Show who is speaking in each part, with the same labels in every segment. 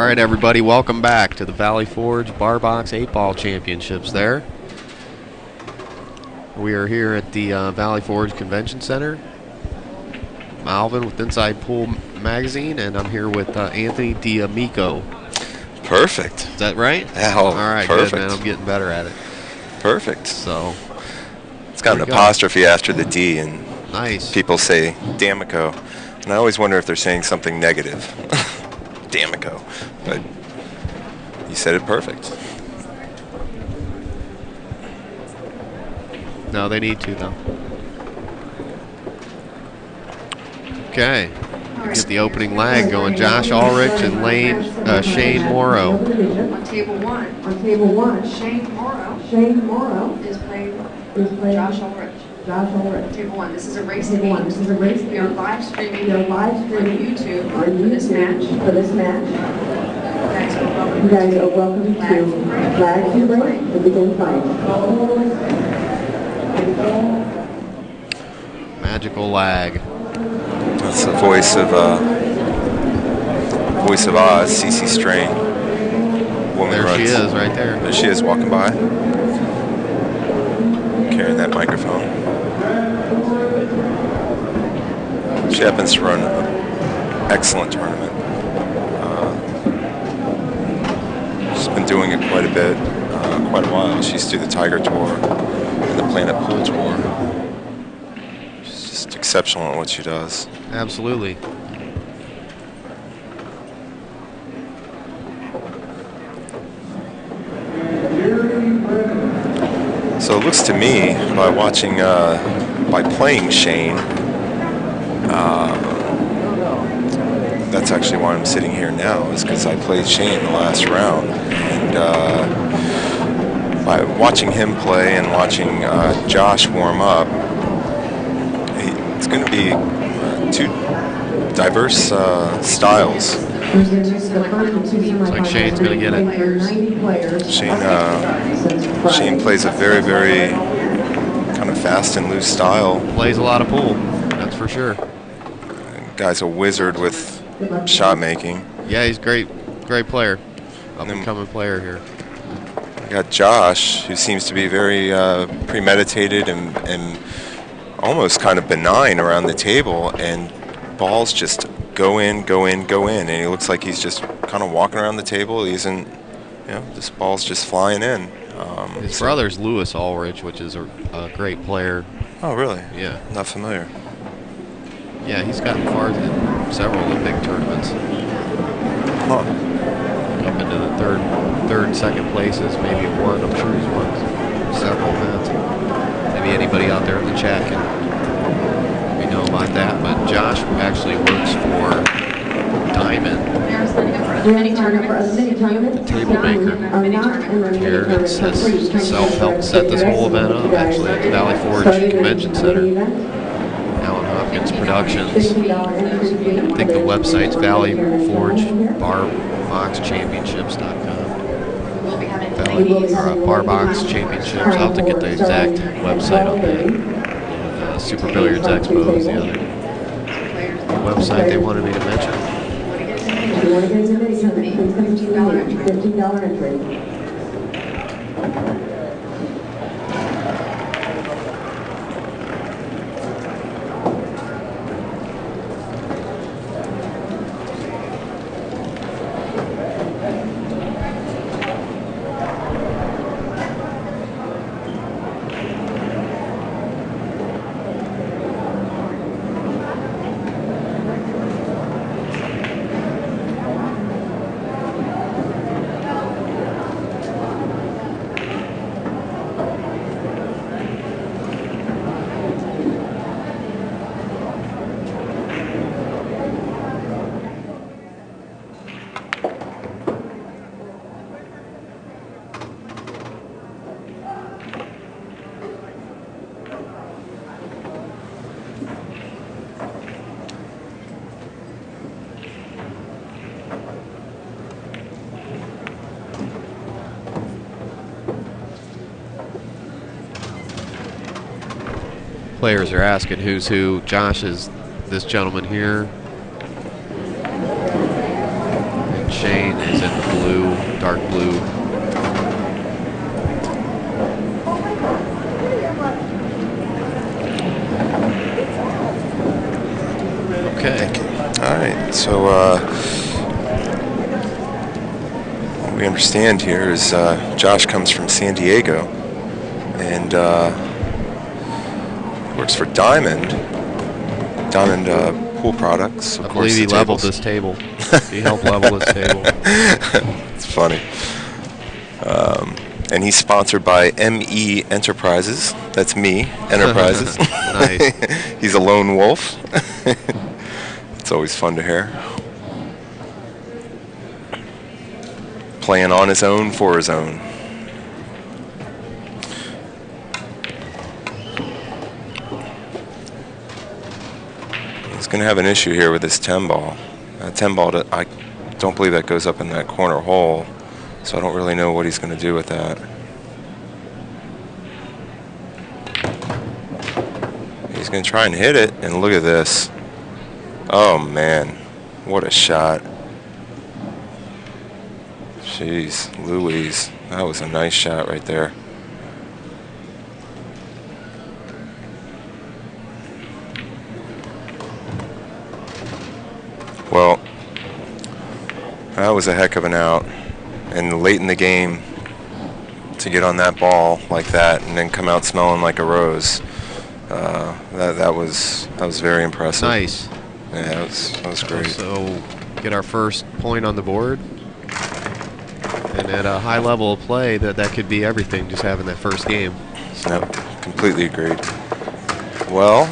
Speaker 1: right, everybody, welcome back to the Valley Forge Bar Box 8-Ball Championships there. We are here at the Valley Forge Convention Center. I'm Alvin with Inside Pool Magazine, and I'm here with Anthony D'Amico.
Speaker 2: Perfect.
Speaker 1: Is that right?
Speaker 2: Yeah,
Speaker 1: all right,
Speaker 2: perfect.
Speaker 1: Good, man. I'm getting better at it.
Speaker 2: Perfect.
Speaker 1: So,
Speaker 2: it's got an apostrophe after the D, and
Speaker 1: nice.
Speaker 2: People say D'Amico, and I always wonder if they're saying something negative. D'Amico, but you said it perfect.
Speaker 1: No, they need to, though. Okay. Get the opening lag going. Josh Ulrich and Shayne Morrow.
Speaker 3: On table one, Shayne Morrow is playing Josh Ulrich. Table one. This is a race to eight. We are live streaming on YouTube for this match. You guys are welcome to flag to break and begin fight.
Speaker 1: Magical lag.
Speaker 2: That's the voice of Oz, CC Strain.
Speaker 1: There she is, right there.
Speaker 2: There she is, walking by, carrying that microphone. She happens to run an excellent tournament. She's been doing it quite a bit, quite a while. She's through the Tiger Tour and the Planet Pool Tour. She's just exceptional at what she does.
Speaker 1: Absolutely.
Speaker 2: So it looks to me, by watching, by playing Shayne, that's actually why I'm sitting here now, is because I played Shayne the last round. And by watching him play and watching Josh warm up, it's going to be two diverse styles.
Speaker 1: Looks like Shayne's going to get it.
Speaker 2: Shayne plays a very, very kind of fast and loose style.
Speaker 1: Plays a lot of pool, that's for sure.
Speaker 2: Guy's a wizard with shot making.
Speaker 1: Yeah, he's great player. Up-and-coming player here.
Speaker 2: We got Josh, who seems to be very premeditated and almost kind of benign around the table, and balls just go in, and he looks like he's just kind of walking around the table. He isn't, this ball's just flying in.
Speaker 1: His brother's Louis Ulrich, which is a great player.
Speaker 2: Oh, really?
Speaker 1: Yeah.
Speaker 2: Not familiar.
Speaker 1: Yeah, he's gotten far in several of the big tournaments.
Speaker 2: Huh.
Speaker 1: Up into the third, second places, maybe one. I'm sure he's won several events. Maybe anybody out there in the chat can let me know about that. But Josh actually works for Diamond. The table maker here, and has helped set this whole event up actually at the Valley Forge Convention Center. Alan Hopkins Productions. I think the website's ValleyForgeBarBoxChampionships.com. Barbox Championships. I'll have to get the exact website on that. And Super Billiards Expo is the other website they wanted me to mention.
Speaker 3: $15 entry.
Speaker 1: Players are asking who's who. Josh is this gentleman here. And Shayne is
Speaker 2: So what we understand here is Josh comes from San Diego and works for Diamond Pool Products.
Speaker 1: I believe he leveled this table. He helped level this table.
Speaker 2: It's funny. And he's sponsored by ME Enterprises. That's me, Enterprises.
Speaker 1: Nice.
Speaker 2: He's a lone wolf. It's always fun to hear. Playing on his own for his own. He's going to have an issue here with this 10 ball. 10 ball, I don't believe that goes up in that corner hole, so I don't really know what he's going to do with that. He's going to try and hit it, and look at this. Oh man, what a shot. Jeez Louise, that was a nice shot right there. Well, that was a heck of an out, and late in the game to get on that ball like that and then come out smelling like a rose, that was very impressive.
Speaker 1: Nice.
Speaker 2: Yeah, that was great.
Speaker 1: So get our first point on the board, and at a high level of play, that could be everything. Just having that first game. So.
Speaker 2: Yep, completely agreed. Well,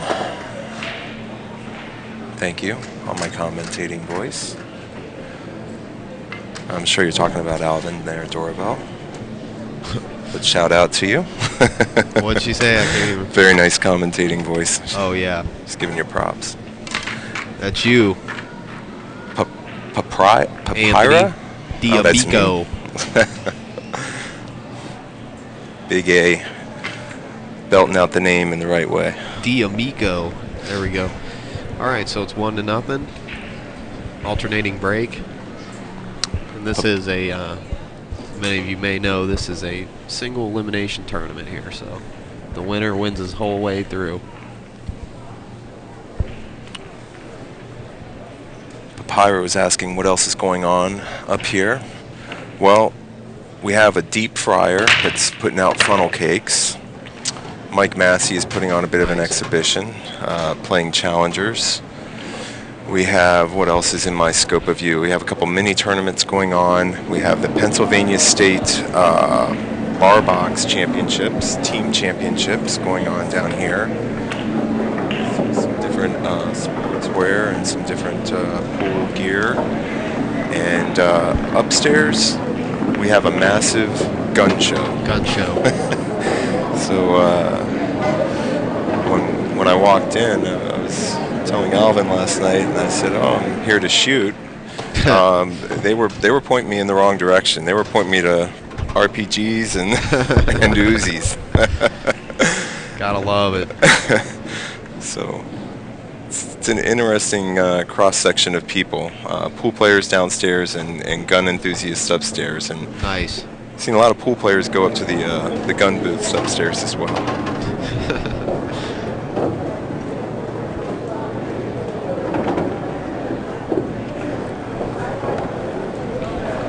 Speaker 2: thank you on my commentating voice. I'm sure you're talking about Alvin there, Dorabelle. But shout out to you.
Speaker 1: What'd she say? I can't even.
Speaker 2: Very nice commentating voice.
Speaker 1: Oh yeah.
Speaker 2: Just giving you props.
Speaker 1: That's you.
Speaker 2: Papyra?
Speaker 1: D'Amico.
Speaker 2: Big A. Belting out the name in the right way.
Speaker 1: D'Amico. There we go. All right, so it's 1-0. Alternating break. And this is a, many of you may know, this is a single elimination tournament here. So the winner wins his whole way through.
Speaker 2: Papyra was asking what else is going on up here. Well, we have a deep fryer that's putting out funnel cakes. Mike Massey is putting on a bit of an exhibition, playing challengers. We have, what else is in my scope of view? We have a couple mini tournaments going on. We have the Pennsylvania State Bar Box Championships, team championships going on down here. Some different sportswear and some different pool gear. And upstairs, we have a massive gun show.
Speaker 1: Gun show.
Speaker 2: So when I walked in, I was telling Alvin last night, and I said, "Oh, I'm here to shoot." They were pointing me in the wrong direction. They were pointing me to RPGs and and Uzis.
Speaker 1: Gotta love it.
Speaker 2: So it's an interesting cross section of people. Pool players downstairs and gun enthusiasts upstairs, and
Speaker 1: Nice.
Speaker 2: seen a lot of pool players go up to the gun booths upstairs as well.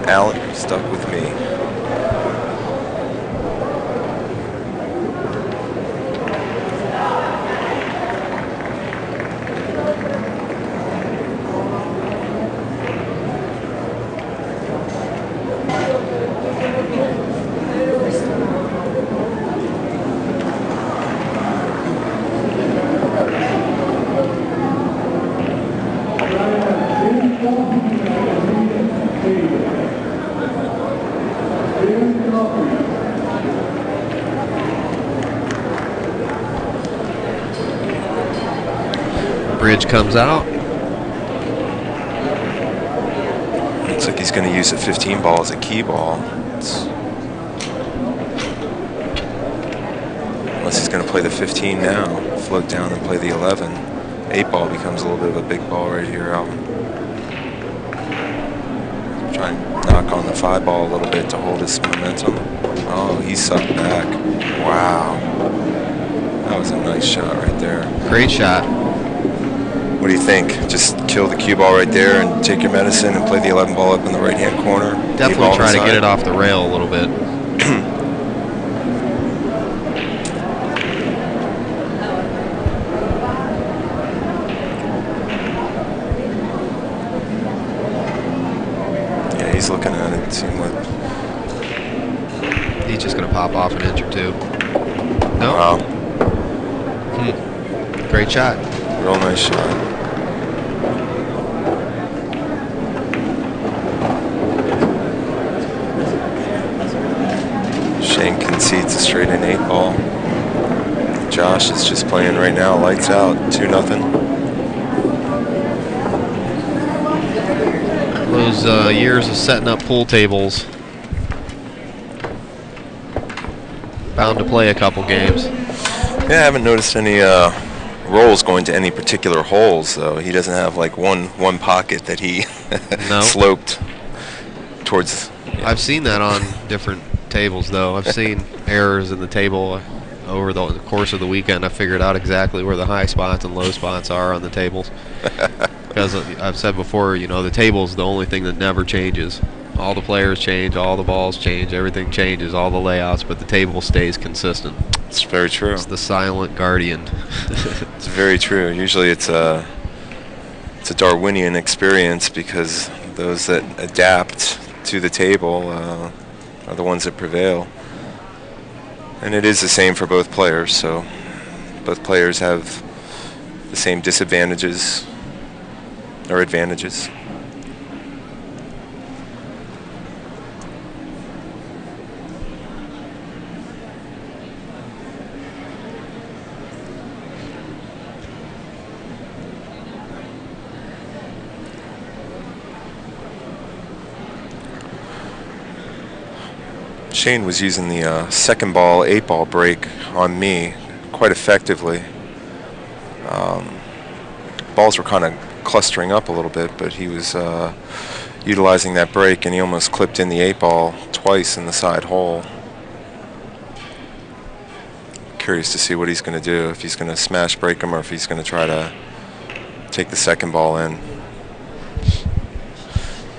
Speaker 2: Alan, you're stuck with me.
Speaker 1: Bridge comes out.
Speaker 2: Looks like he's going to use a 15 ball as a key ball. Unless he's going to play the 15 now, float down and play the 11. 8 ball becomes a little bit of a big ball right here, Alvin. Try and knock on the 5 ball a little bit to hold his momentum. Oh, he sucked back. Wow. That was a nice shot right there.
Speaker 1: Great shot.
Speaker 2: What do you think? Just kill the cue ball right there and take your medicine and play the 11 ball up in the right-hand corner?
Speaker 1: Definitely try to get it off the rail a little bit.
Speaker 2: Yeah, he's looking at it, seeing what.
Speaker 1: He's just going to pop off an inch or two. No?
Speaker 2: Wow.
Speaker 1: Great shot.
Speaker 2: Real nice shot. Shayne concedes a straight in 8 ball. Josh is just playing right now, lights out, 2-0.
Speaker 1: Those years of setting up pool tables. Bound to play a couple games.
Speaker 2: Yeah, I haven't noticed any rolls going to any particular holes, though. He doesn't have like one pocket that he sloped towards.
Speaker 1: I've seen that on different tables, though. I've seen errors in the table over the course of the weekend. I figured out exactly where the high spots and low spots are on the tables. Because I've said before, you know, the table's the only thing that never changes. All the players change, all the balls change, everything changes, all the layouts, but the table stays consistent.
Speaker 2: It's very true.
Speaker 1: It's the silent guardian.
Speaker 2: It's very true. Usually it's a Darwinian experience because those that adapt to the table are the ones that prevail. And it is the same for both players, so both players have the same disadvantages or advantages. Shayne was using the second ball, 8 ball break on me quite effectively. Balls were kind of clustering up a little bit, but he was utilizing that break, and he almost clipped in the 8 ball twice in the side hole. Curious to see what he's going to do, if he's going to smash break him or if he's going to try to take the second ball in.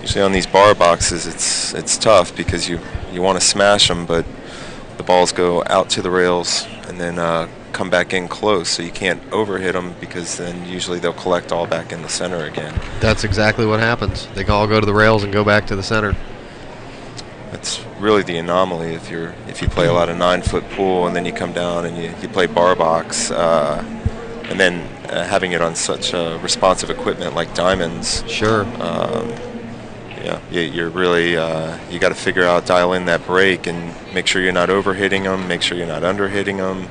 Speaker 2: Usually on these bar boxes, it's tough because you want to smash them, but the balls go out to the rails and then come back in close, so you can't overhit them because then usually they'll collect all back in the center again.
Speaker 1: That's exactly what happens. They all go to the rails and go back to the center.
Speaker 2: That's really the anomaly if you play a lot of 9-foot pool and then you come down and you play bar box, and then having it on such responsive equipment like diamonds.
Speaker 1: Sure.
Speaker 2: Yeah, you're really you got to figure out, dial in that break and make sure you're not overhitting them, make sure you're not underhitting them,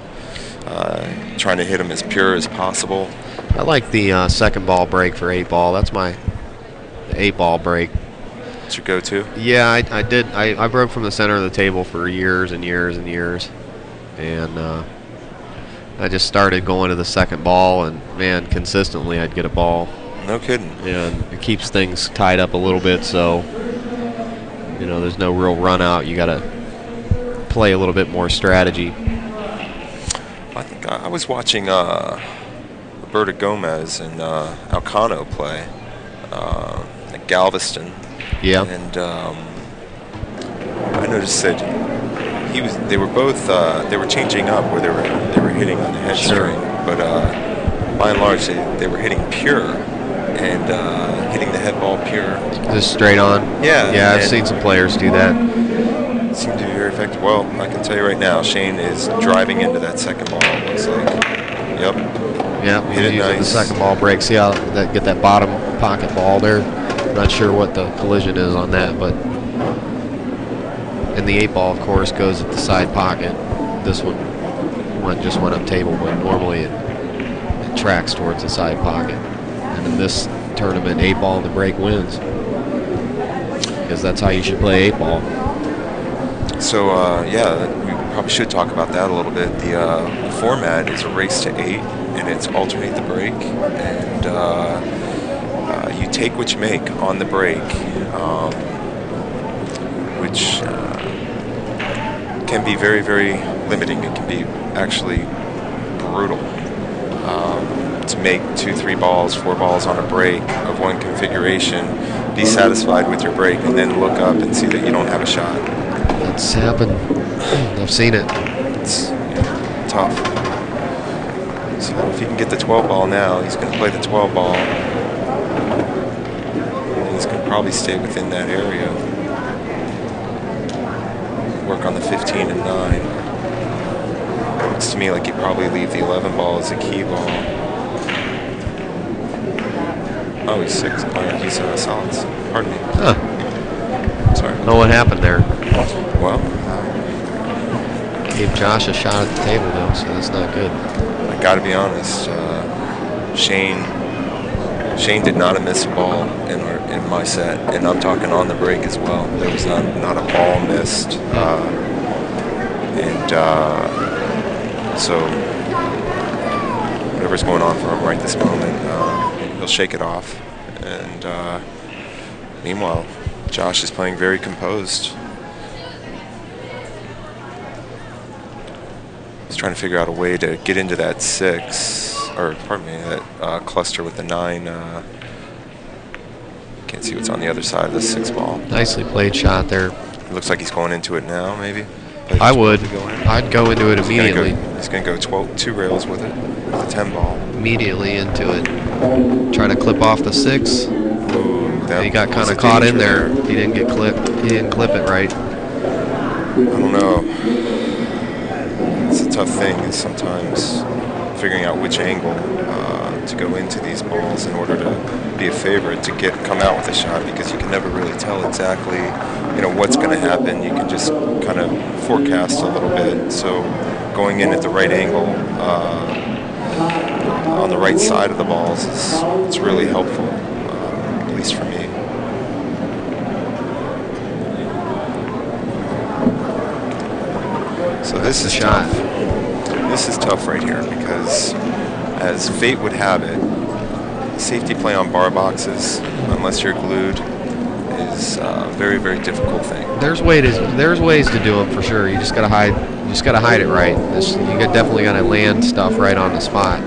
Speaker 2: trying to hit them as pure as possible.
Speaker 1: I like the second ball break for 8 ball. That's the 8 ball break.
Speaker 2: That's your go-to?
Speaker 1: Yeah, I did. I broke from the center of the table for years and years and years, and I just started going to the second ball, and man, consistently I'd get a ball.
Speaker 2: No kidding.
Speaker 1: And it keeps things tied up a little bit, so you know there's no real run out. You got to play a little bit more strategy.
Speaker 2: I think I was watching Roberto Gomez and Alcano play at Galveston.
Speaker 1: Yeah.
Speaker 2: And I noticed that they were both they were changing up where they were hitting on the head string, but by and large they were hitting pure. And hitting the head ball pure.
Speaker 1: Just straight on?
Speaker 2: Yeah.
Speaker 1: Yeah, I've seen some players do that.
Speaker 2: It seemed to be very effective. Well, I can tell you right now, Shayne is driving into that second ball, it looks like. Yep.
Speaker 1: Yeah,
Speaker 2: hit it nice.
Speaker 1: The second ball break. See how get that bottom pocket ball there? I'm not sure what the collision is on that, but and the 8 ball, of course, goes at the side pocket. This one just went up table, but normally it tracks towards the side pocket. And in this tournament, 8 ball and the break wins, because that's how you should play 8 ball.
Speaker 2: So yeah, we probably should talk about that a little bit. The format is a race to 8, and it's alternate the break, and you take what you make on the break, which can be very, very limiting. It can be actually brutal. to make 2, 3 balls, 4 balls on a break of one configuration, be satisfied with your break, and then look up and see that you don't have a shot.
Speaker 1: It's happened. I've seen it.
Speaker 2: It's tough. So if he can get the 12 ball now, he's going to play the 12 ball. And he's going to probably stay within that area. Work on the 15 and 9. Looks to me like he'd probably leave the 11 ball as a key ball. Oh, he's 6. He's solids. Pardon me.
Speaker 1: Huh.
Speaker 2: Sorry.
Speaker 1: I don't know what happened there.
Speaker 2: Well,
Speaker 1: Gave Josh a shot at the table, though, so that's not good.
Speaker 2: I got to be honest. Shayne did not miss a ball in my set, and I'm talking on the break as well. There was not a ball missed, so whatever's going on for him right this moment, he'll shake it off. And meanwhile, Josh is playing very composed. He's trying to figure out a way to get into that 6, or pardon me, that cluster with the 9. Can't see what's on the other side of the 6 ball.
Speaker 1: Nicely played shot there.
Speaker 2: It looks like he's going into it now, maybe.
Speaker 1: I would. I'd go into it immediately.
Speaker 2: He's going to go 2 rails with it, with a 10 ball.
Speaker 1: Immediately into it. Try to clip off the 6.
Speaker 2: Ooh,
Speaker 1: He got kind of caught in there. He didn't get clipped. He didn't clip it right.
Speaker 2: I don't know. It's a tough thing, is sometimes figuring out which angle to go into these balls in order to be a favorite to come out with a shot, because you can never really tell exactly, what's going to happen. You can just kind of forecast a little bit. So going in at the right angle on the right side of the balls it's really helpful, at least for me. So this is
Speaker 1: shot.
Speaker 2: tough. This is tough right here, because as fate would have it, safety play on bar boxes, unless you're glued, is a very, very difficult thing.
Speaker 1: There's ways to do them for sure. You just gotta hide. You just gotta hide it right. Definitely gotta land stuff right on the spot.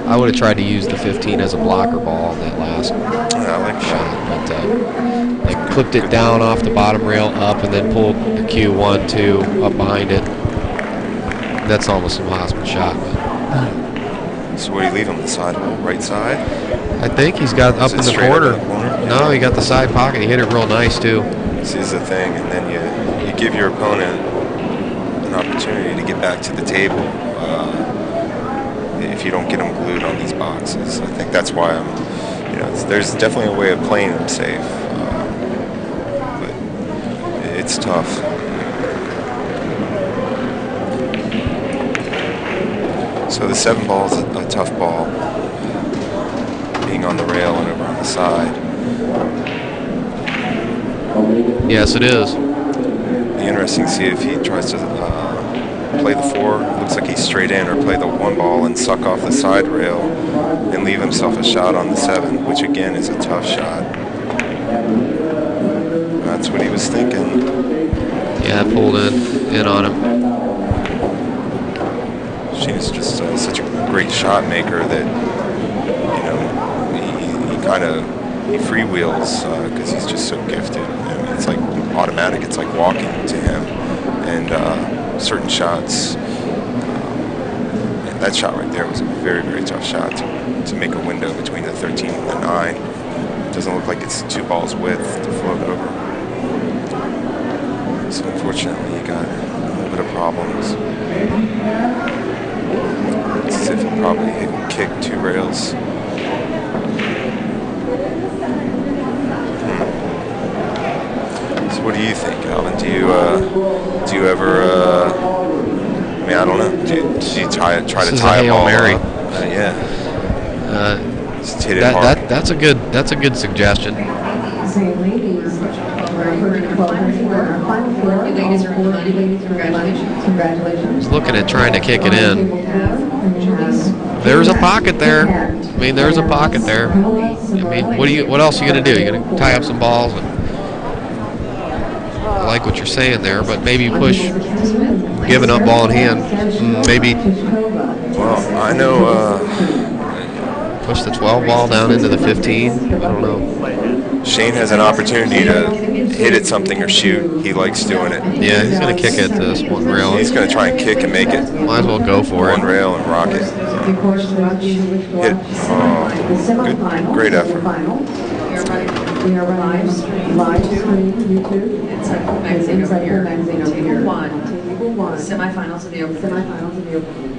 Speaker 1: I would have tried to use the 15 as a blocker ball on that last shot, but I clipped it down off the bottom rail up, and then pulled the Q 1, 2 up behind it. That's almost an impossible shot. But.
Speaker 2: So what do you leave him, the side, right side?
Speaker 1: I think he's got up in the corner. No, he got the side pocket. He hit it real nice too.
Speaker 2: This is the thing, and then you give your opponent an opportunity to get back to the table if you don't get them glued on these boxes. I think that's why there's definitely a way of playing them safe, but it's tough. So the 7 ball is a tough ball, being on the rail and over on the side.
Speaker 1: Yes, it is.
Speaker 2: Be interesting to see if he tries to play the 4, looks like he's straight in, or play the 1 ball and suck off the side rail and leave himself a shot on the 7, which again is a tough shot. That's what he was thinking.
Speaker 1: Yeah, pulled in on him.
Speaker 2: Shayne's just such a great shot maker that he freewheels because he's just so gifted. I mean, it's like automatic. It's like walking to him. And certain shots, that shot right there was a very, very tough shot to make a window between the 13 and the 9. It doesn't look like it's 2 balls width to float over. So unfortunately, you got a little bit of problems. It's as if he probably kicked 2 rails. So what do you think, Alvin? Do you ever? I mean, I don't know. Do you try to tie a ball
Speaker 1: Mary.
Speaker 2: Yeah. Just hit it hard.
Speaker 1: That's a good suggestion.
Speaker 3: Congratulations.
Speaker 1: He's looking at trying to kick it in. There's a pocket there. I mean, there's a pocket there. I mean, what else are you gonna do? You're gonna tie up some balls. I like what you're saying there, but maybe push giving up ball in hand. Maybe.
Speaker 2: Well, I know
Speaker 1: Push the 12 ball down into the 15. I don't know.
Speaker 2: Shayne has an opportunity to hit at something or shoot. He likes doing it.
Speaker 1: Yeah, he's going to kick it to this one rail.
Speaker 2: He's going to try and kick and make it.
Speaker 1: Might as well go for
Speaker 2: one
Speaker 1: it.
Speaker 2: rail and rock it. Hit. Oh, good, great effort.
Speaker 3: We are live stream YouTube. Inside the magazine over here. Table one. Semifinals of the Open.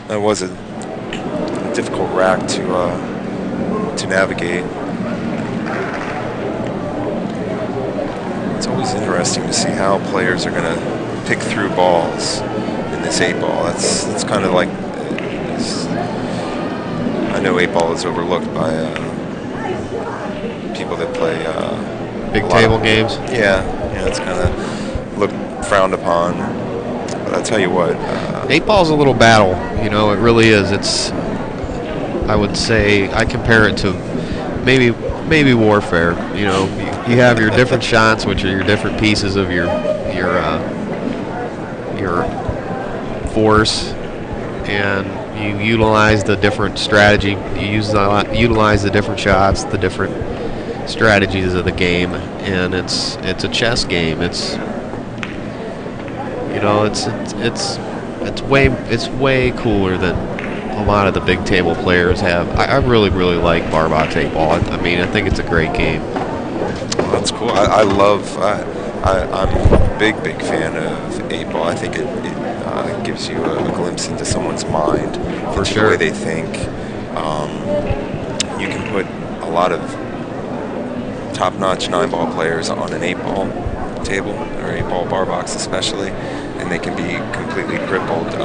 Speaker 2: That was a difficult rack to navigate. It's always interesting to see how players are going to pick through balls in this 8-ball. That's kind of like I know 8-ball is overlooked by people that play
Speaker 1: big table games.
Speaker 2: Yeah, it's kind of looked frowned upon. But I tell you what,
Speaker 1: 8-ball's a little battle. You know, it really is. It's, I would say, I compare it to maybe warfare. You know, you have your different shots, which are your different pieces of your force, and you utilize the different strategy. You utilize the different shots, the different strategies of the game, and it's a chess game. It's, you know, it's way cooler than a lot of the big table players have. I really like Barbox 8-ball. I mean, I think it's a great game.
Speaker 2: Well, that's cool. I'm a big fan of 8-ball. I think it gives you a glimpse into someone's mind,
Speaker 1: for
Speaker 2: into
Speaker 1: sure,
Speaker 2: the way they think. You can put a lot of top-notch 9-ball players on an 8-ball table, or 8-ball bar box especially, and they can be completely crippled in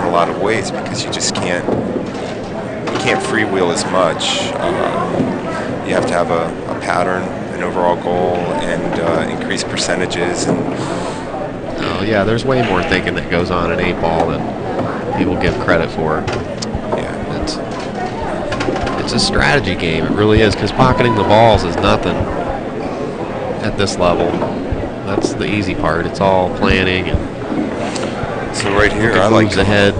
Speaker 2: a lot of ways, because you just can't freewheel as much. You have to have a pattern, an overall goal, and increase percentages. And
Speaker 1: oh yeah, there's way more thinking that goes on in 8-ball than people give credit for.
Speaker 2: Yeah,
Speaker 1: it's a strategy game. It really is, because pocketing the balls is nothing at this level. That's the easy part. It's all planning. And
Speaker 2: so right here, I like
Speaker 1: ahead.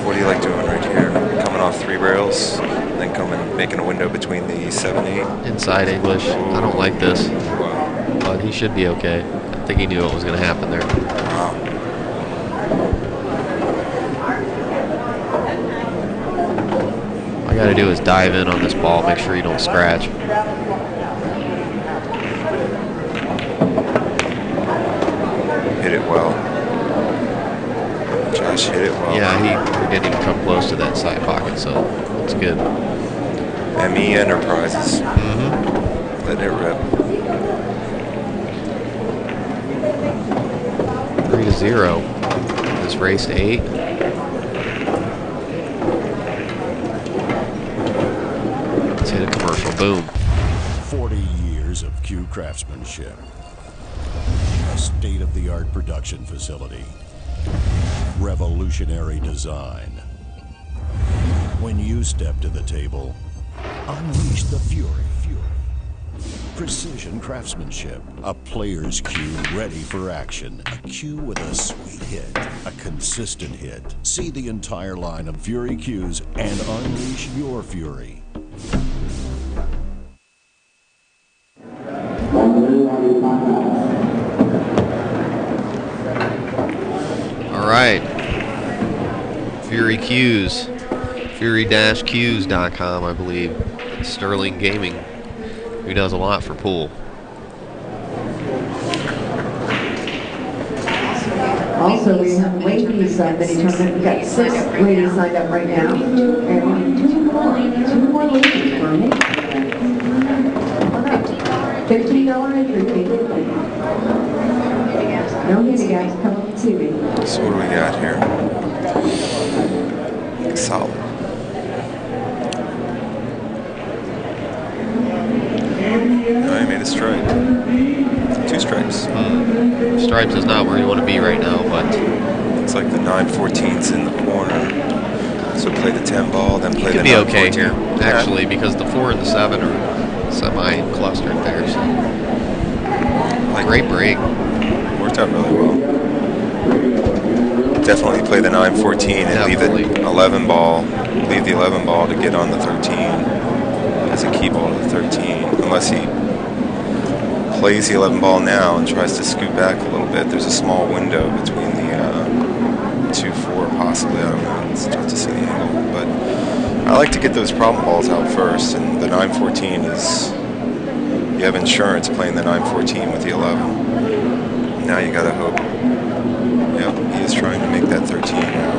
Speaker 2: What do you like doing right here? Coming off 3 rails, then making a window between the 7-8.
Speaker 1: Inside English. I don't like this.
Speaker 2: Wow.
Speaker 1: But he should be okay. I think he knew what was going to happen there.
Speaker 2: Wow.
Speaker 1: All I got to do is dive in on this ball, make sure you don't scratch.
Speaker 2: Hit it well. Josh hit it well.
Speaker 1: Yeah, he didn't even come close to that side pocket, so it's good.
Speaker 2: ME Enterprises. Let it rip.
Speaker 1: 3-0. This race to 8. Let's hit a commercial. Boom.
Speaker 4: 40 years of cue craftsmanship. A state-of-the-art production facility. Revolutionary design. When you step to the table, unleash the fury. Precision craftsmanship. A player's cue ready for action. A cue with a sweet hit. A consistent hit. See the entire line of Fury cues and unleash your fury.
Speaker 1: All right. Fury Cues. Fury-Cues.com, I believe. Sterling Gaming, who does a lot for pool.
Speaker 3: Also, we have ladies mini tournament. We've got 6 ladies signed up right now, and we need 2 more ladies for a mini tournament. $15 entry fee. No handicaps. Come up and see me.
Speaker 2: So what do we got here? Solid. No, he made a stripe. 2 stripes.
Speaker 1: Stripes is not where you want to be right now, but
Speaker 2: it's like the 9/14s in the corner. So play the 10 ball, then play the 9/14.
Speaker 1: Could be okay here, actually, because the 4 and the 7 are semi-clustered there. So. Great break.
Speaker 2: More worked out really well. Definitely play the 9-14 and leave the 11 ball. Leave the 11 ball to get on the 13 as a key ball to the 13. Unless he plays the 11 ball now and tries to scoot back a little bit. There's a small window between the 2-4 possibly. I don't know. It's tough to see the angle, but I like to get those problem balls out first. And the 9-14 is, you have insurance playing the 9-14 with the 11. Now you got to hope. Yeah, he is trying to make that 13 now.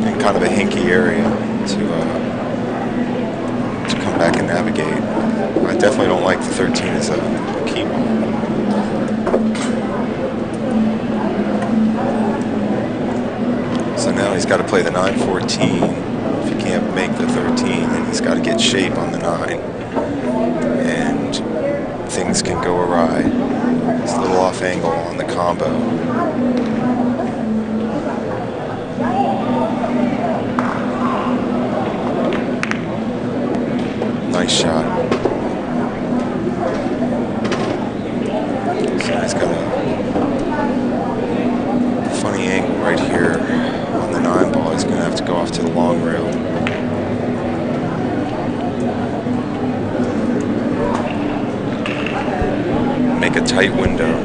Speaker 2: In kind of a hinky area to come back and navigate. I definitely don't like the 13 as a key ball. So now he's got to play the 9-14. If he can't make the 13, then he's got to get shape on the 9. And things can go awry. It's a little off angle on the combo. Nice shot. So he's got a funny angle right here on the 9 ball. He's going to have to go off to the long rail. Make a tight window.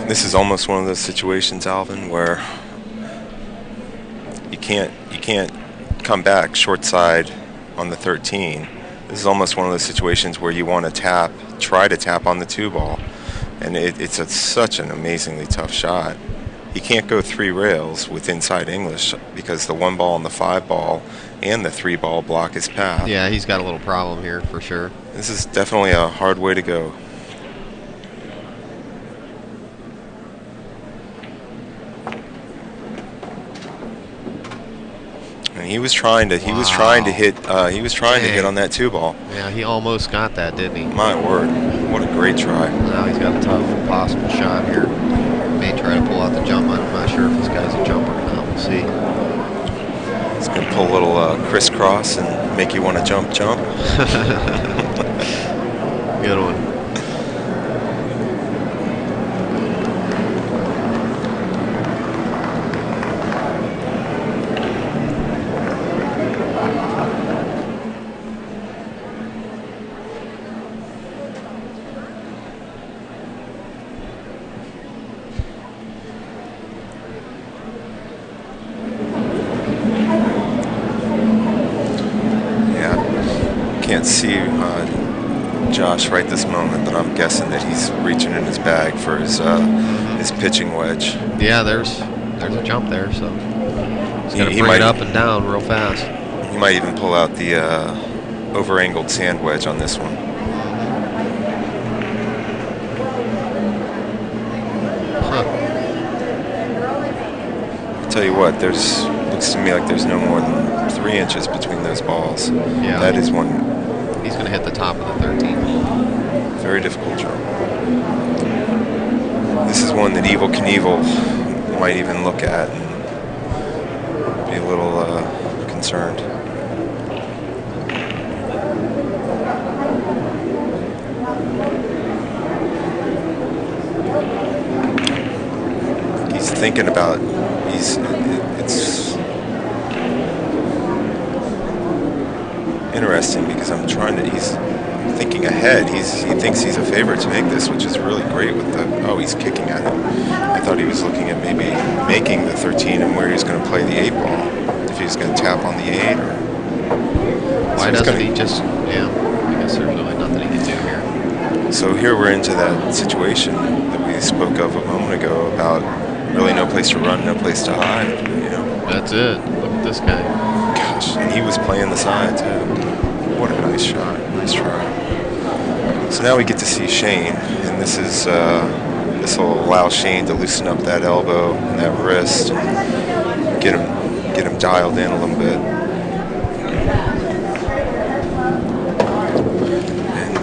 Speaker 2: This is almost one of those situations, Alvin, where you can't come back short side on the 13. This is almost one of those situations where you want to try to tap on the 2 ball, and it's such an amazingly tough shot. He can't go 3 rails with inside English because the 1 ball and the 5 ball and the 3 ball block his path.
Speaker 1: Yeah, he's got a little problem here for sure.
Speaker 2: This is definitely a hard way to go. And he was trying to hit get on that 2 ball.
Speaker 1: Yeah, he almost got that, didn't he?
Speaker 2: My word, what a great try.
Speaker 1: Now he's got a tough possible shot here. May try to pull out the jump. I'm not sure if this guy's a jumper or not. We'll see.
Speaker 2: He's going to pull a little crisscross and make you want to jump.
Speaker 1: Good one.
Speaker 2: Can't see Josh right this moment, but I'm guessing that he's reaching in his bag for his pitching wedge.
Speaker 1: Yeah, there's a jump there, so he's gonna bring it up and down real fast.
Speaker 2: He might even pull out the over-angled sand wedge on this one.
Speaker 1: Huh.
Speaker 2: I'll tell you what, looks to me like there's no more than 3 inches between those balls.
Speaker 1: Yeah.
Speaker 2: That is one.
Speaker 1: He's going to hit the top of the 13.
Speaker 2: Very difficult jump. This is one that Evel Knievel might even look at and be a little concerned. He's thinking about, it's interesting because he's thinking ahead. He thinks he's a favorite to make this, which is really great with he's kicking at it. I thought he was looking at maybe making the 13 and where he was going to play the 8 ball. If he was going to tap on the 8 or...
Speaker 1: Why doesn't he just, I guess there's really nothing he can do here.
Speaker 2: So here we're into that situation that we spoke of a moment ago about really no place to run, no place to hide,
Speaker 1: That's it. Look at this guy.
Speaker 2: Gosh, and he was playing the side too. What a nice shot. Nice try. So now we get to see Shayne, and this will allow Shayne to loosen up that elbow and that wrist and get him dialed in a little bit. And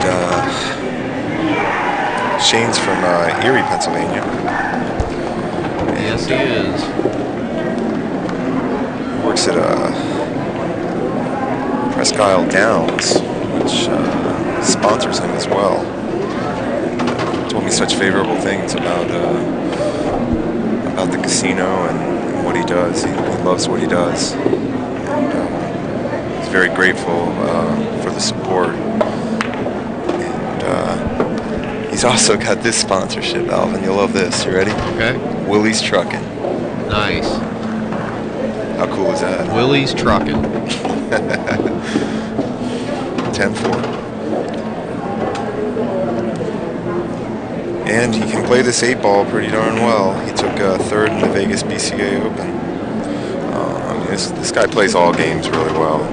Speaker 2: Shayne's from Erie, Pennsylvania.
Speaker 1: Yes, he is.
Speaker 2: Works at Presque Isle Downs, which sponsors him as well. Told me such favorable things about the casino and what he does. He loves what he does. And, he's very grateful for the support. And he's also got this sponsorship, Alvin. You'll love this. You ready?
Speaker 1: Okay.
Speaker 2: Willie's Trucking.
Speaker 1: Nice.
Speaker 2: How cool is that?
Speaker 1: Willie's Trucking.
Speaker 2: 10-4. And he can play this 8-ball pretty darn well. He took third in the Vegas BCA Open. I mean, this guy plays all games really well.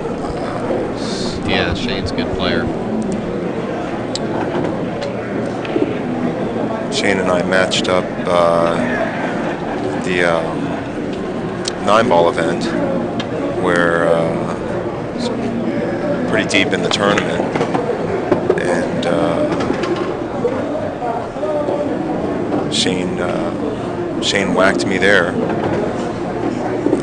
Speaker 1: Yeah, Shayne's a good player.
Speaker 2: Shayne and I matched up the 9-ball event where it's pretty deep in the tournament, and Shayne whacked me there.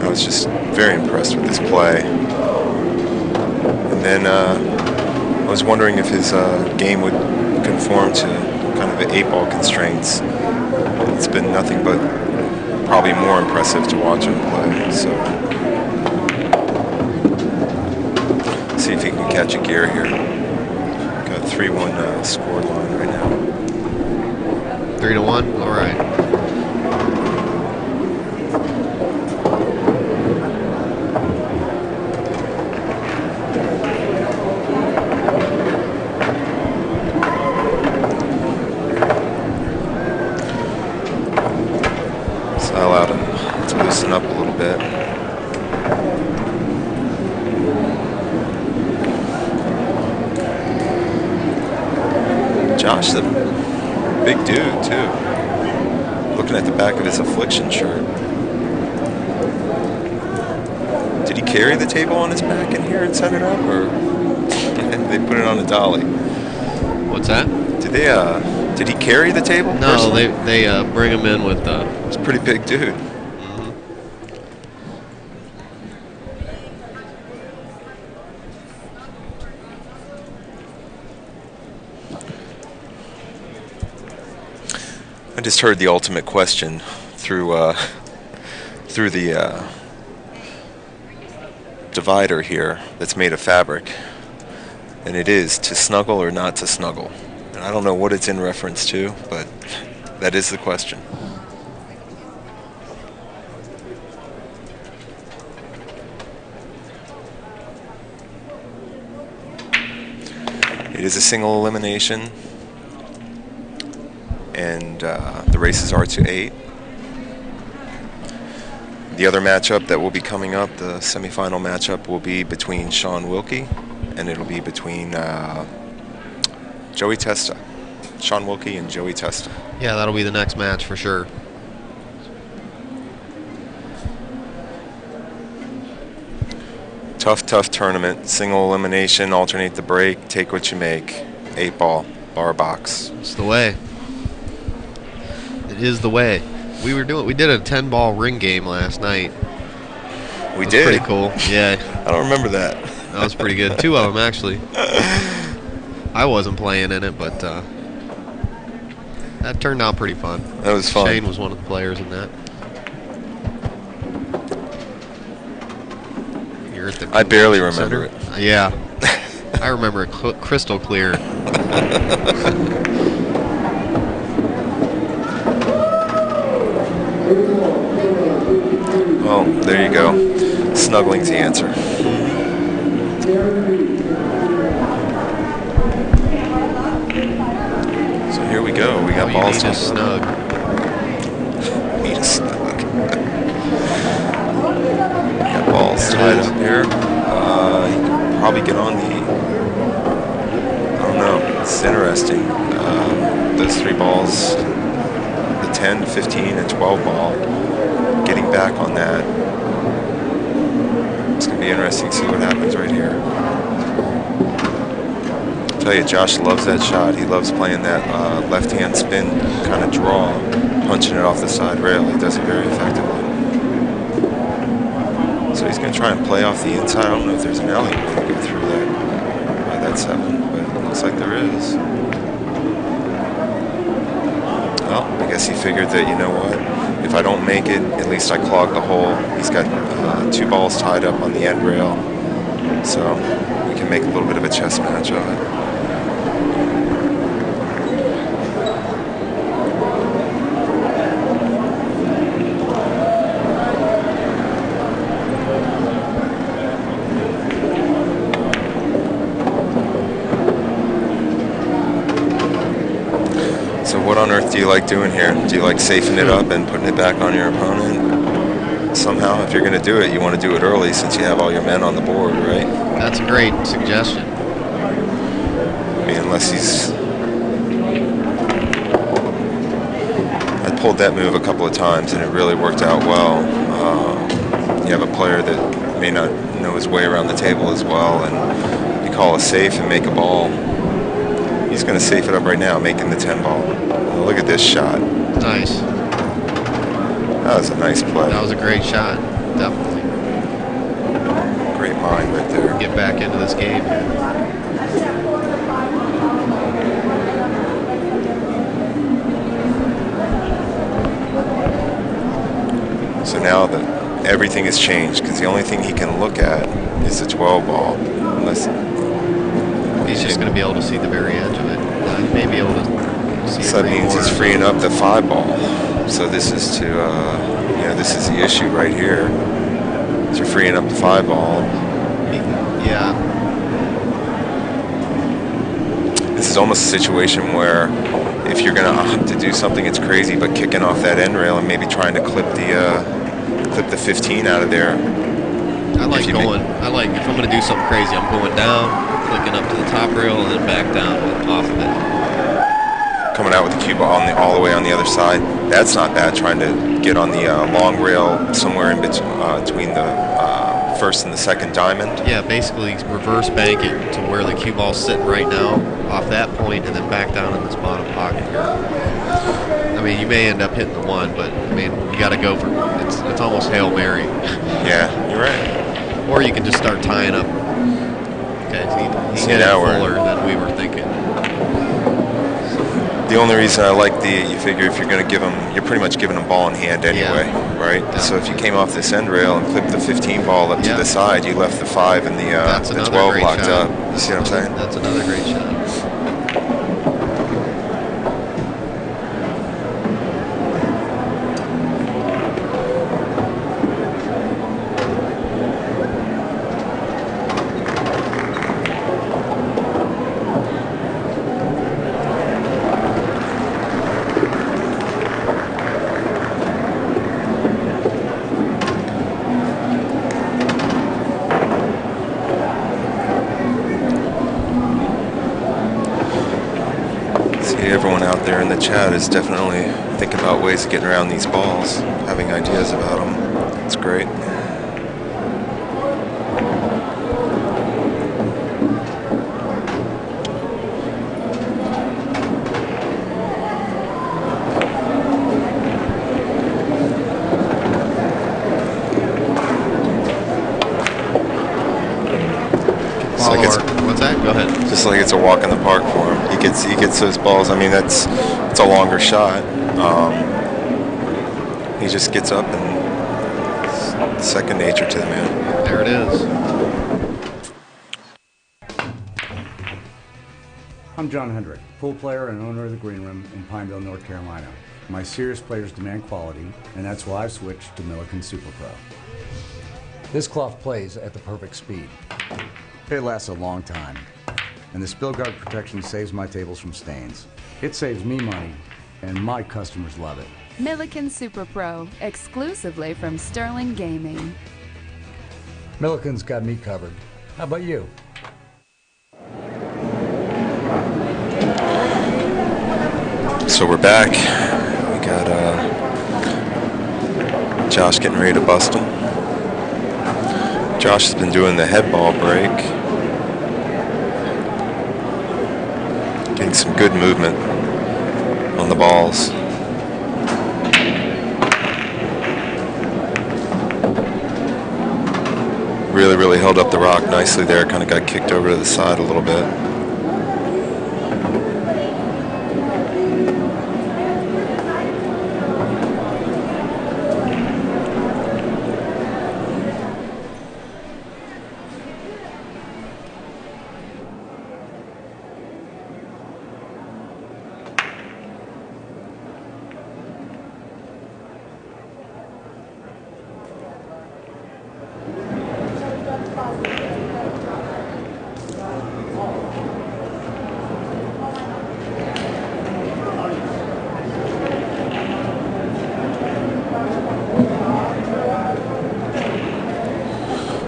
Speaker 2: I was just very impressed with his play. And then I was wondering if his game would conform to kind of the 8-ball constraints. It's been nothing but probably more impressive to watch him play. So see if he can catch a gear here. Got a 3-1 score line right now.
Speaker 1: 3-1. All right.
Speaker 2: So I allowed him to loosen up a little bit. Josh, the big dude too. Looking at the back of his Affliction shirt. Did he carry the table on his back in here and set it up, or they put it on a dolly?
Speaker 1: What's that?
Speaker 2: Did he carry the table?
Speaker 1: No,
Speaker 2: personally?
Speaker 1: they bring him in with the.
Speaker 2: It's a pretty big dude. I just heard the ultimate question through the divider here that's made of fabric, and it is to snuggle or not to snuggle. And I don't know what it's in reference to, but that is the question. It is a single elimination, and the races are to 8. The other matchup that will be coming up, the semifinal matchup, will be between Sean Wilkie, and it'll be between Joey Testa. Sean Wilkie and Joey Testa.
Speaker 1: Yeah, that'll be the next match for sure.
Speaker 2: Tough tournament. Single elimination, alternate the break, take what you make. 8-ball, bar box.
Speaker 1: It's the way. It is the way. We did a 10-ball ring game last night.
Speaker 2: We did.
Speaker 1: Pretty cool. Yeah.
Speaker 2: I don't remember that.
Speaker 1: That was pretty good. 2 of them actually. I wasn't playing in it, but that turned out pretty fun.
Speaker 2: That was fun.
Speaker 1: Shayne was one of the players in that. You're at the
Speaker 2: I barely remember it.
Speaker 1: Yeah. I remember it crystal clear.
Speaker 2: Well, there you go. Snuggling's the answer. So here we go. We got balls
Speaker 1: to snug.
Speaker 2: Need a snug. We got balls tied up here. You can probably get on the. I don't know. It's interesting. Those 3 balls, the 10, 15, and 12 ball. Getting back on that. It's going to be interesting to see what happens right here. I'll tell you, Josh loves that shot. He loves playing that left-hand spin kind of draw, punching it off the side rail. He does it very effectively. So he's going to try and play off the inside. I don't know if there's an alley to go through that by that 7, but it looks like there is. Well, I guess he figured that, you know what, if I don't make it, at least I clog the hole. He's got 2 balls tied up on the end rail, so we can make a little bit of a chess match of it. What on earth do you like doing here? Do you like safing it up and putting it back on your opponent somehow? If you're going to do it, you want to do it early since you have all your men on the board, right?
Speaker 1: That's a great suggestion.
Speaker 2: I mean, unless he's... I pulled that move a couple of times and it really worked out well. You have a player that may not know his way around the table as well, and you call a safe and make a ball. He's going to safe it up right now, making the 10 ball. Look at this shot.
Speaker 1: Nice.
Speaker 2: That was a nice play.
Speaker 1: That was a great shot, definitely.
Speaker 2: Great mind right there.
Speaker 1: Get back into this game.
Speaker 2: So now everything has changed because the only thing he can look at is the 12 ball. Unless
Speaker 1: he's just going to be able to see the very edge of it. He may be able to see.
Speaker 2: So that means he's freeing up the 5 ball. So this is to, this is the issue right here. So you're freeing up the 5 ball.
Speaker 1: Yeah.
Speaker 2: This is almost a situation where if you're going to opt to do something that's crazy, but kicking off that end rail and maybe trying to clip the 15 out of there.
Speaker 1: I like if I'm going to do something crazy, I'm going down, clicking up to the top rail, and then back down off of it.
Speaker 2: Coming out with the cue ball all the way on the other side. That's not bad, trying to get on the long rail somewhere in between the first and the second diamond.
Speaker 1: Yeah, basically reverse bank it to where the cue ball's sitting right now, off that point, and then back down in this bottom pocket here. I mean, you may end up hitting the 1, but I mean, you got to go for it's almost Hail Mary.
Speaker 2: Yeah, you're right.
Speaker 1: Or you can just start tying up. Okay, he hit it fuller than we were thinking.
Speaker 2: The only reason I like you figure if you're going to give him, you're pretty much giving him ball in hand anyway, right? Yeah. So if you came off this end rail and clipped the 15 ball up to the side, you left the 5 and the 12 locked up. You see what I'm saying?
Speaker 1: That's another great shot.
Speaker 2: Everyone out there in the chat is definitely thinking about ways of getting around these balls, having ideas about them. It's great.
Speaker 1: What's that? Go ahead.
Speaker 2: Just like it's a walk in the park for him. He gets those balls. I mean, it's a longer shot. He just gets up and it's second nature to the man.
Speaker 1: There it is.
Speaker 5: I'm John Hendrick, pool player and owner of the Green Room in Pineville, North Carolina. My serious players demand quality, and that's why I've switched to Milliken Super Pro. This cloth plays at the perfect speed. It lasts a long time, and the spill guard protection saves my tables from stains. It saves me money, and my customers love it.
Speaker 6: Milliken Super Pro, exclusively from Sterling Gaming.
Speaker 5: Milliken's got me covered. How about you?
Speaker 2: So we're back. We got Josh getting ready to bust him. Josh has been doing the head ball break. Getting some good movement on the balls. Really held up the rock nicely there. Kind of got kicked over to the side a little bit.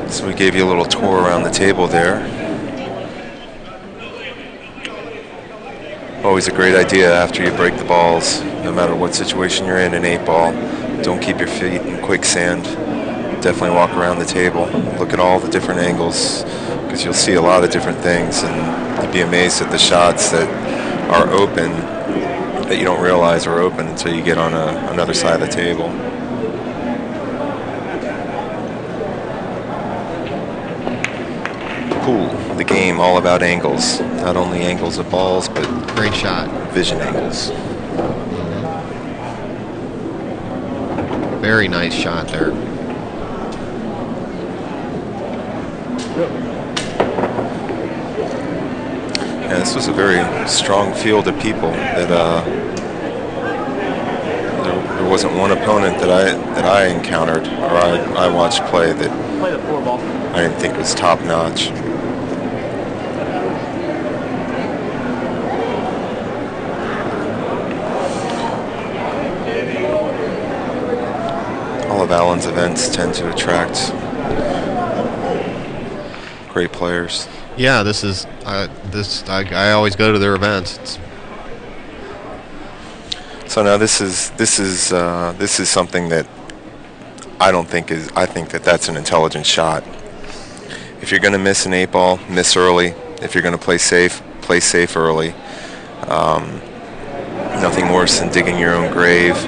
Speaker 2: So we gave you a little tour around the table there. Always a great idea after you break the balls, no matter what situation you're in, an 8-ball. Don't keep your feet in quicksand. Definitely walk around the table. Look at all the different angles, because you'll see a lot of different things, and you'd be amazed at the shots that are open that you don't realize are open until you get on another side of the table. Pool, the game all about angles. Not only angles of balls, but
Speaker 1: Great shot.
Speaker 2: vision angles.
Speaker 1: Very nice shot there.
Speaker 2: Yeah, this was a very strong field of people. That there wasn't one opponent that I encountered or I watched play that I didn't think was top notch. All of Allen's events tend to attract great players.
Speaker 1: Yeah, I always go to their events.
Speaker 2: So now this is something that I don't think is. I think that that's an intelligent shot. If you're going to miss an 8-ball, miss early. If you're going to play safe early. Nothing worse than digging your own grave,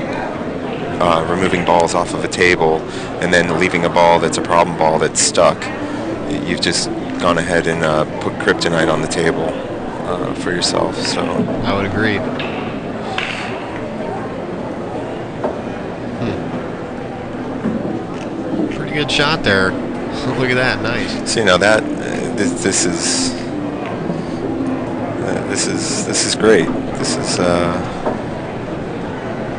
Speaker 2: removing balls off of a table, and then leaving a ball that's a problem ball that's stuck. You've just gone ahead and put kryptonite on the table for yourself. So
Speaker 1: I would agree. Pretty good shot there. Look at that, nice.
Speaker 2: see now that this is great.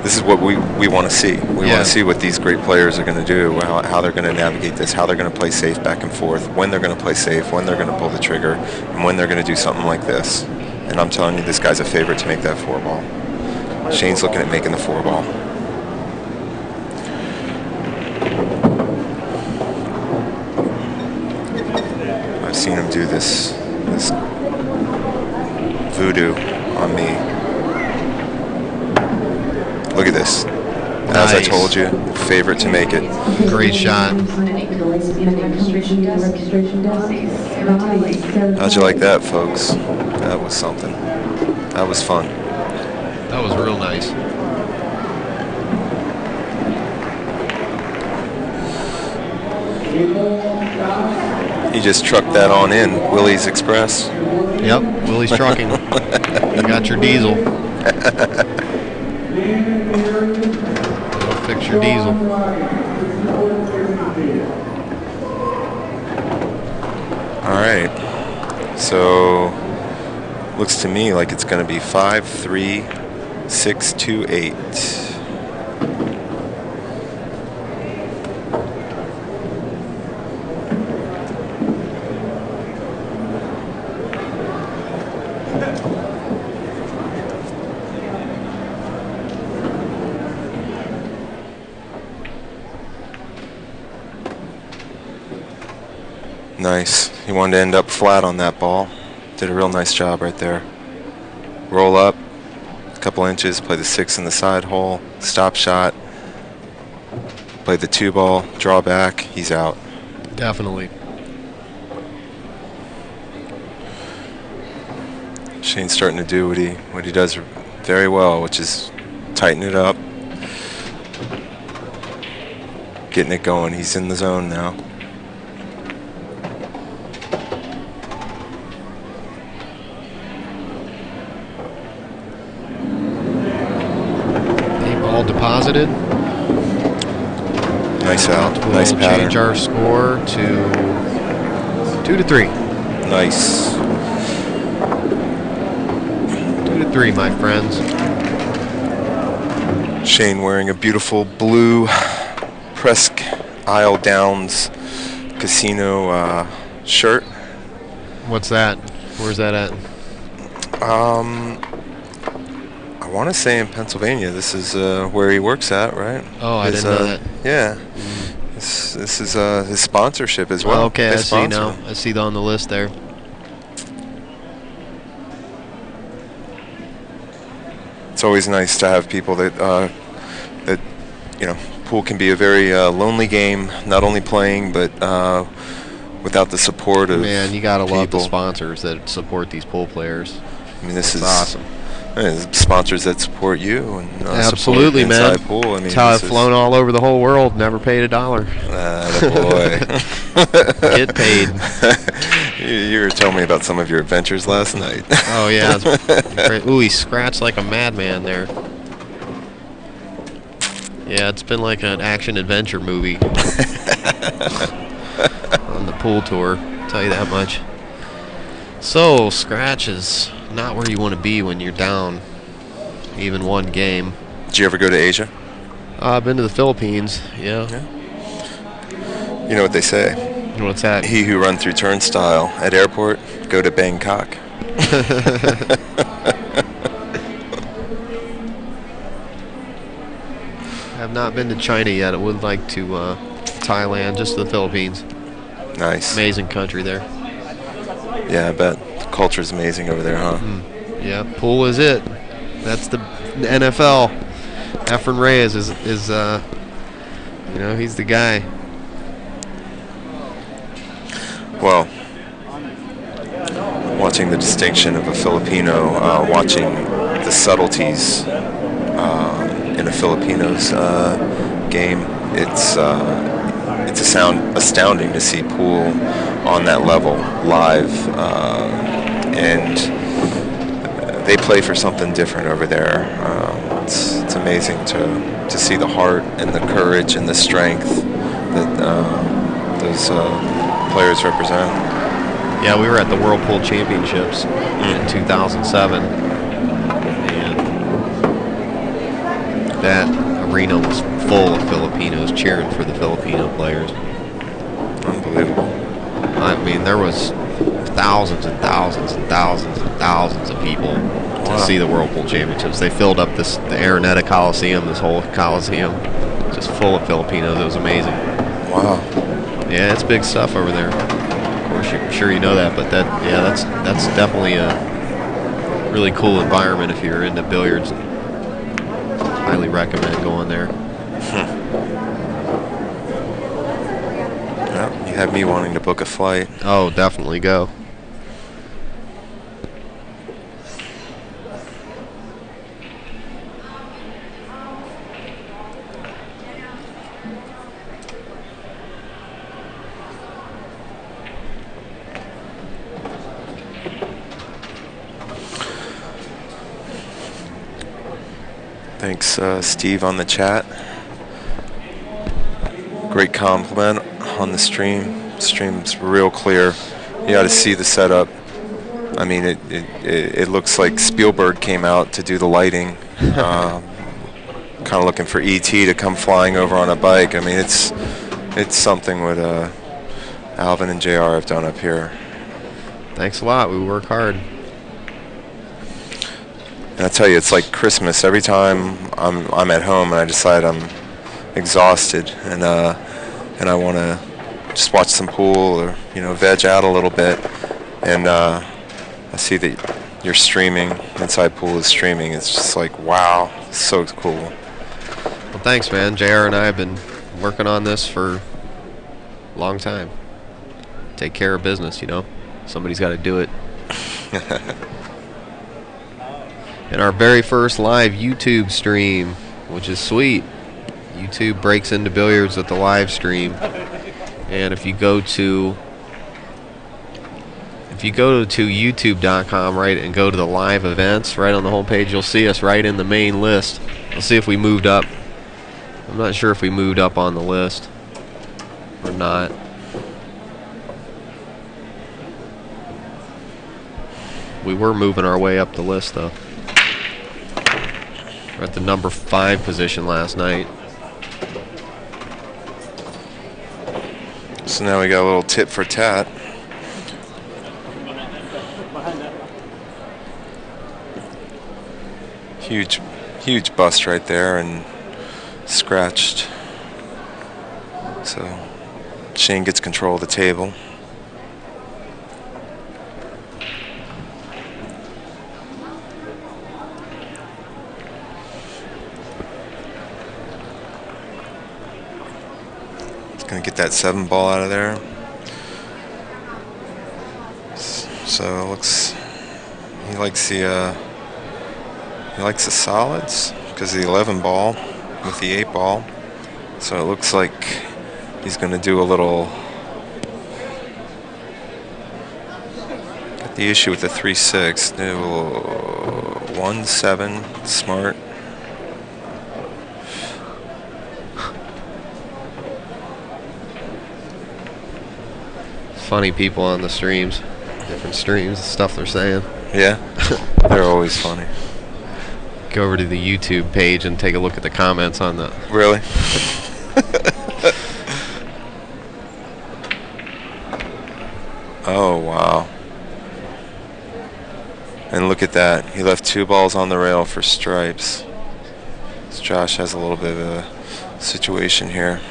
Speaker 2: This is what we want to see. We want to see what these great players are going to do, how they're going to navigate this, how they're going to play safe back and forth, when they're going to play safe, when they're going to pull the trigger, and when they're going to do something like this. And I'm telling you, this guy's a favorite to make that 4-ball. Shayne's looking at making the 4-ball. I've seen him do this voodoo on me. Look at this. As I told you, favorite to make it.
Speaker 1: Great shot.
Speaker 2: How'd you like that, folks? That was something. That was fun.
Speaker 1: That was real nice.
Speaker 2: He just trucked that on in. Willie's Express.
Speaker 1: Yep, Willie's Trucking. You got your diesel. Go fix your diesel.
Speaker 2: All right. So, looks to me like it's going to be 5-3, 6-2-8. Nice. He wanted to end up flat on that ball. Did a real nice job right there. Roll up, a couple inches, play the 6 in the side hole, stop shot, play the 2-ball, draw back, he's out.
Speaker 1: Definitely.
Speaker 2: Shayne's starting to do what he does very well, which is tighten it up, getting it going. He's in the zone now.
Speaker 1: deposited.
Speaker 2: Nice out.
Speaker 1: We'll
Speaker 2: Nice pattern.
Speaker 1: change our score to 2-3.
Speaker 2: Nice.
Speaker 1: 2-3, my friends.
Speaker 2: Shayne wearing a beautiful blue Presque Isle Downs casino shirt.
Speaker 1: What's that? Where's that at?
Speaker 2: I want to say in Pennsylvania. This is where he works at, right?
Speaker 1: Oh, I didn't know that.
Speaker 2: Yeah. This is his sponsorship as well.
Speaker 1: Oh, okay, I
Speaker 2: His
Speaker 1: see now.
Speaker 2: sponsor.
Speaker 1: I see on the list there.
Speaker 2: It's always nice to have people that pool can be a very lonely game. Not only playing, but without the support of
Speaker 1: Man, you gotta love the
Speaker 2: people.
Speaker 1: sponsors that support these pool players.
Speaker 2: I mean, this
Speaker 1: It's
Speaker 2: is
Speaker 1: awesome.
Speaker 2: Sponsors that support you and
Speaker 1: Absolutely,
Speaker 2: support
Speaker 1: man.
Speaker 2: Inside Pool. I mean,
Speaker 1: That's how
Speaker 2: this
Speaker 1: I've flown all over the whole world. Never paid $1.
Speaker 2: Boy.
Speaker 1: Get paid.
Speaker 2: You were telling me about some of your adventures last night.
Speaker 1: Oh yeah. It's great. Ooh, he scratched like a madman there. Yeah, it's been like an action adventure movie on the pool tour. I'll tell you that much. So scratch is not where you want to be when you're down even one game.
Speaker 2: Did you ever go to Asia?
Speaker 1: I've been to the Philippines. Yeah.
Speaker 2: You know what they say?
Speaker 1: What's that?
Speaker 2: He who run through turnstile at airport, go to Bangkok.
Speaker 1: I have not been to China yet. I would like to Thailand, just the Philippines.
Speaker 2: Nice.
Speaker 1: Amazing country there.
Speaker 2: Yeah, I bet. The culture's amazing over there, huh?
Speaker 1: Yeah, pool is it. That's the NFL. Efren Reyes is he's the guy.
Speaker 2: Well, watching the distinction of a Filipino, watching the subtleties in a Filipino's game, it's astounding to see pool on that level live, and they play for something different over there. It's amazing to see the heart and the courage and the strength that those players represent.
Speaker 1: Yeah, we were at the World Pool Championships in 2007, and that arena was full of Filipinos cheering for the Filipino players.
Speaker 2: Unbelievable.
Speaker 1: I mean, there was thousands and thousands and thousands and thousands of people to
Speaker 2: Wow.
Speaker 1: see the World Pool Championships. They filled up the Araneta Coliseum, this whole Coliseum, just full of Filipinos. It was amazing.
Speaker 2: Wow.
Speaker 1: Yeah, it's big stuff over there. Of course, I'm sure you know that, but that's definitely a really cool environment if you're into billiards. Highly recommend going there.
Speaker 2: Yeah, you have me wanting to book a flight.
Speaker 1: Oh, definitely go.
Speaker 2: Thanks, Steve, on the chat. Great compliment on the stream. Stream's real clear. You got to see the setup. I mean, it looks like Spielberg came out to do the lighting. Kind of looking for E.T. to come flying over on a bike. I mean, it's something what Alvin and JR have done up here.
Speaker 1: Thanks a lot. We work hard.
Speaker 2: And I tell you, it's like Christmas. Every time I'm at home and I decide I'm exhausted and I want to just watch some pool or veg out a little bit, and I see that you're streaming. Inside Pool is streaming. It's just like, wow, so cool.
Speaker 1: Well, thanks, man. JR and I have been working on this for a long time. Take care of business, Somebody's got to do it. And our very first live YouTube stream, which is sweet. YouTube breaks into billiards with the live stream. And if you go to youtube.com, right, and go to the live events right on the homepage, you'll see us right in the main list. We'll see if we moved up I'm not sure if we moved up on the list or not. We were moving our way up the list, though. We're at the number 5 position last night.
Speaker 2: So now we got a little tit for tat. Huge bust right there and scratched. So Shayne gets control of the table. Gonna get that 7 ball out of there. So it looks he likes the solids because of the 11 ball with the 8 ball. So it looks like he's gonna do a little. Got the issue with the 3-6. Do 1-7 smart.
Speaker 1: Funny people on the streams, different streams, the stuff they're saying.
Speaker 2: Yeah, they're always funny.
Speaker 1: Go over to the YouTube page and take a look at the comments on the.
Speaker 2: Really? Oh, wow. And look at that. He left 2 balls on the rail for stripes. So Josh has a little bit of a situation here.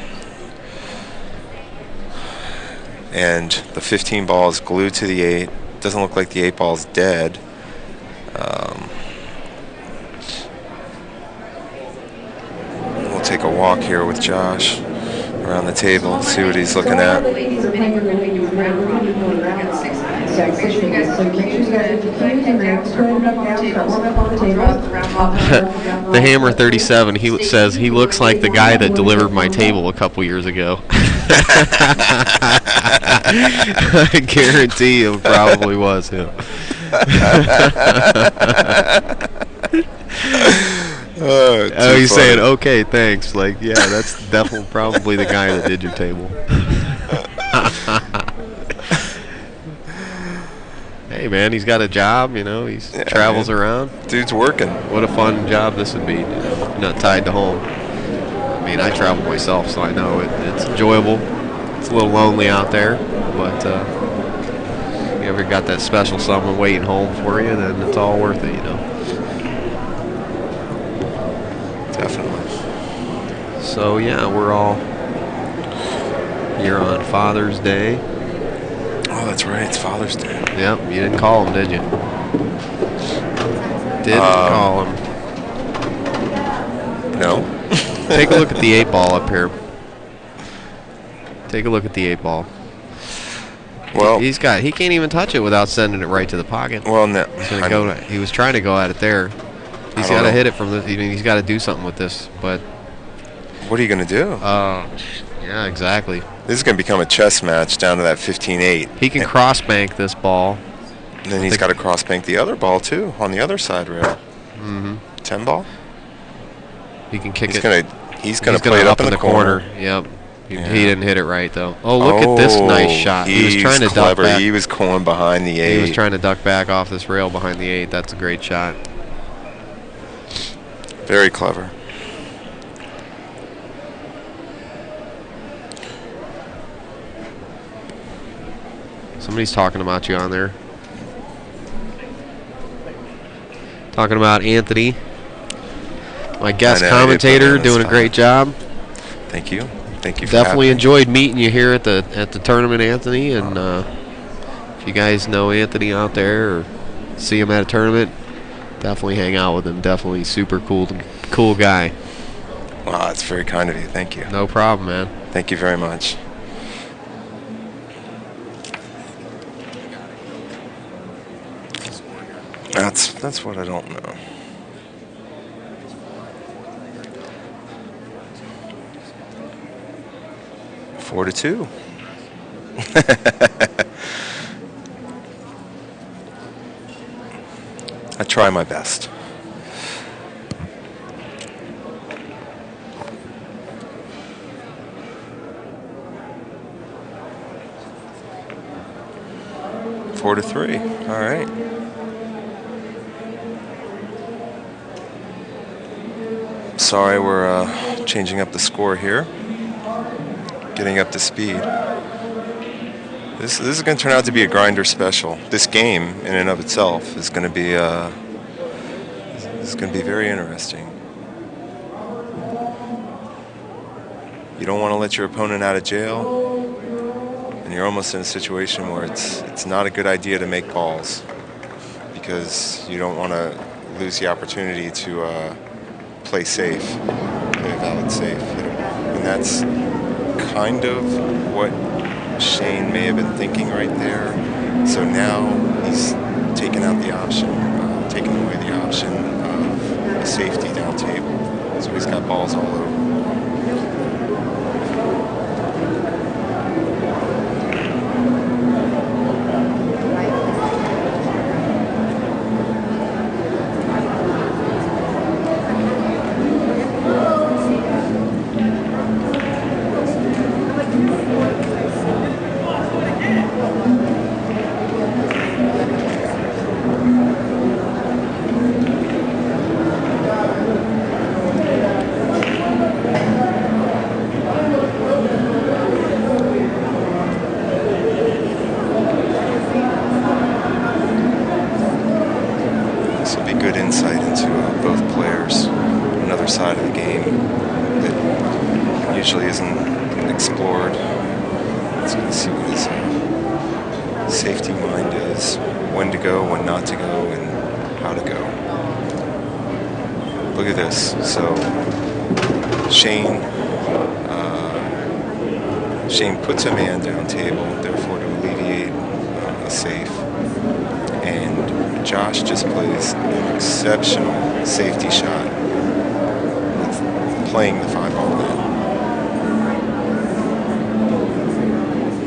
Speaker 2: And the 15 ball is glued to the 8. Doesn't look like the 8 ball is dead. We'll take a walk here with Josh around the table, see what he's looking at.
Speaker 1: The Hammer 37, he says he looks like the guy that delivered my table a couple years ago. I guarantee it probably was him. Oh, he's saying, okay, thanks. Like, yeah, that's definitely probably the guy that did your table. Hey, man, he's got a job, you know, he travels around.
Speaker 2: Dude's working.
Speaker 1: What a fun job this would be, you know, not tied to home. I mean, I travel myself, so I know it's enjoyable. It's a little lonely out there, but you ever got that special someone waiting home for you, then it's all worth it, you know.
Speaker 2: Definitely.
Speaker 1: So, yeah, we're all here on Father's Day.
Speaker 2: Oh, that's right. It's Father's Day.
Speaker 1: Yep, you didn't call him, did you? Didn't call him.
Speaker 2: No.
Speaker 1: Take a look at the 8 ball up here. Take a look at the 8 ball.
Speaker 2: Well,
Speaker 1: he can't even touch it without sending it right to the pocket.
Speaker 2: Well, no.
Speaker 1: He was trying to go at it there. He's got to hit it from the. I mean, he's got to do something with this. But
Speaker 2: what are you going to do?
Speaker 1: Yeah, exactly.
Speaker 2: This is going to become a chess match down to that 15-8.
Speaker 1: He can cross bank this ball.
Speaker 2: And then he's got to cross bank the other ball too on the other side rail. 10 ball.
Speaker 1: He can kick
Speaker 2: it. He's going to
Speaker 1: play it up in the corner. Yep. He didn't hit it right though. Oh, look at this nice shot. He was trying to duck back.
Speaker 2: He was going behind the 8.
Speaker 1: He was trying to duck back off this rail behind the 8. That's a great shot.
Speaker 2: Very clever.
Speaker 1: Somebody's talking about you on there. Talking about Anthony, my guest commentator, doing a great job.
Speaker 2: Thank you. Thank you for
Speaker 1: definitely enjoyed meeting you here at the tournament, Anthony. And if you guys know Anthony out there or see him at a tournament, definitely hang out with him. Definitely super cool guy.
Speaker 2: Wow, that's very kind of you. Thank you.
Speaker 1: No problem, man.
Speaker 2: Thank you very much. That's what I don't know. Four to 2. I try my best. 4-3. All right. Sorry, we're changing up the score here. Getting up to speed. This is going to turn out to be a grinder special. This game, in and of itself, is going to be very interesting. You don't want to let your opponent out of jail, and you're almost in a situation where it's not a good idea to make balls because you don't want to lose the opportunity to play safe, play a valid safe, and that's kind of what Shayne may have been thinking right there. So now he's taken out the option, taken away the option of a safety down table. So he's got balls all over. Shayne puts a man down table, therefore to alleviate a safe. And Josh just plays an exceptional safety shot, playing the 5-ball man.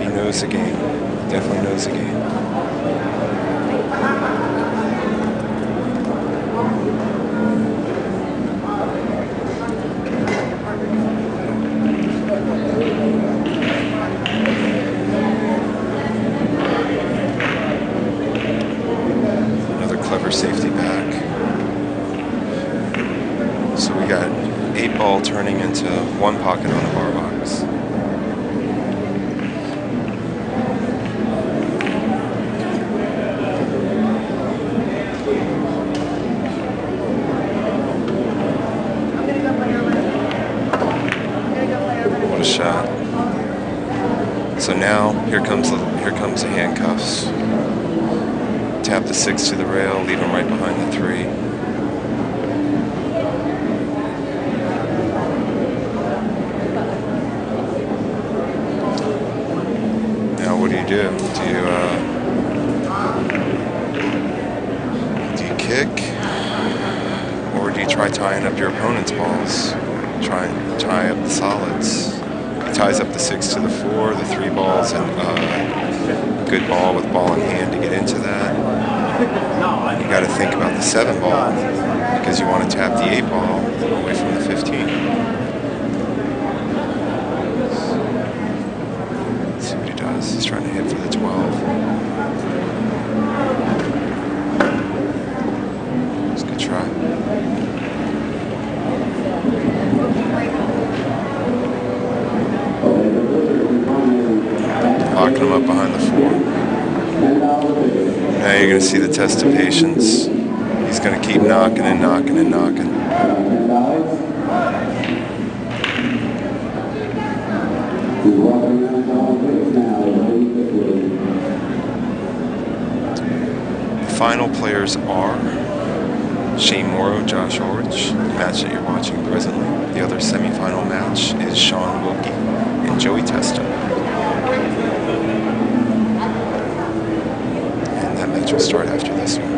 Speaker 2: He knows the game, definitely knows the game. Safety back. So we got 8-ball turning into 1 pocket on the bar box. What a shot. So now here comes the handcuffs. Tap the 6 to the rail, leave him right behind the 3. Now what do? Do you kick? Or do you try tying up your opponent's balls? Try and tie up the solids. He ties up the 6 to the 4, the 3 balls, and good ball with ball in hand to get into that. You got to think about the 7 ball because you want to tap the 8 ball away from the 15. Let's see what he does. He's trying to hit for the 12. It's a good try. Locking him up behind the 4. Now you're going to see the test of patience. He's going to keep knocking and knocking and knocking. The final players are Shayne Morrow, Josh Ulrich, the match that you're watching presently. The other semifinal match is Sean Wilkie and Joey Testa. Will start after this one.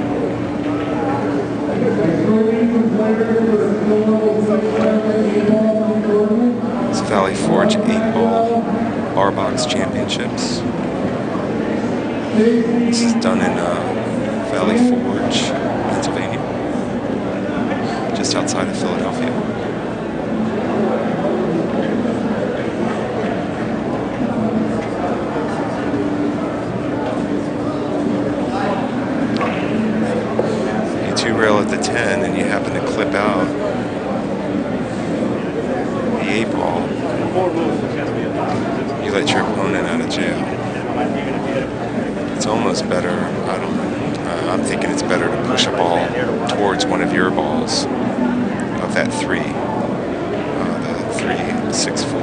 Speaker 2: It's Valley Forge 8-ball bar box championships. This is done in Valley Forge, Pennsylvania, just outside of Philadelphia. You let your opponent out of jail. It's almost better, I don't know. I'm thinking it's better to push a ball towards one of your balls of that 3. The 3, 6, 4.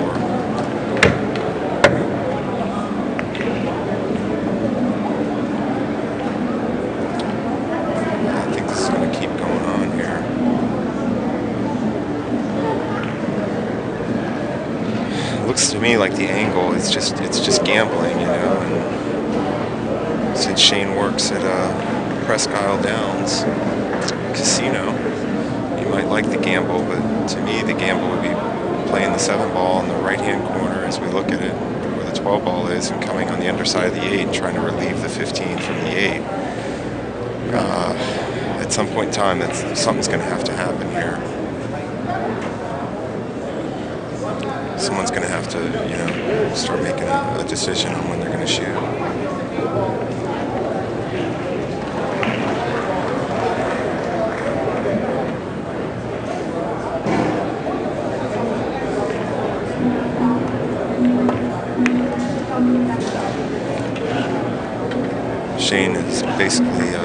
Speaker 2: I think this is going to keep going on here. It looks to me like the angle is just gambling, you know. And since Shayne works at Presque Isle Downs Casino, you might like the gamble, but to me the gamble would be playing the 7 ball in the right-hand corner as we look at it, where the 12 ball is, and coming on the underside of the 8 and trying to relieve the 15 from the 8. At some point in time, something's going to have to happen here. Someone's going to have to, you know, start making a decision on when they're going to shoot. Shayne is basically,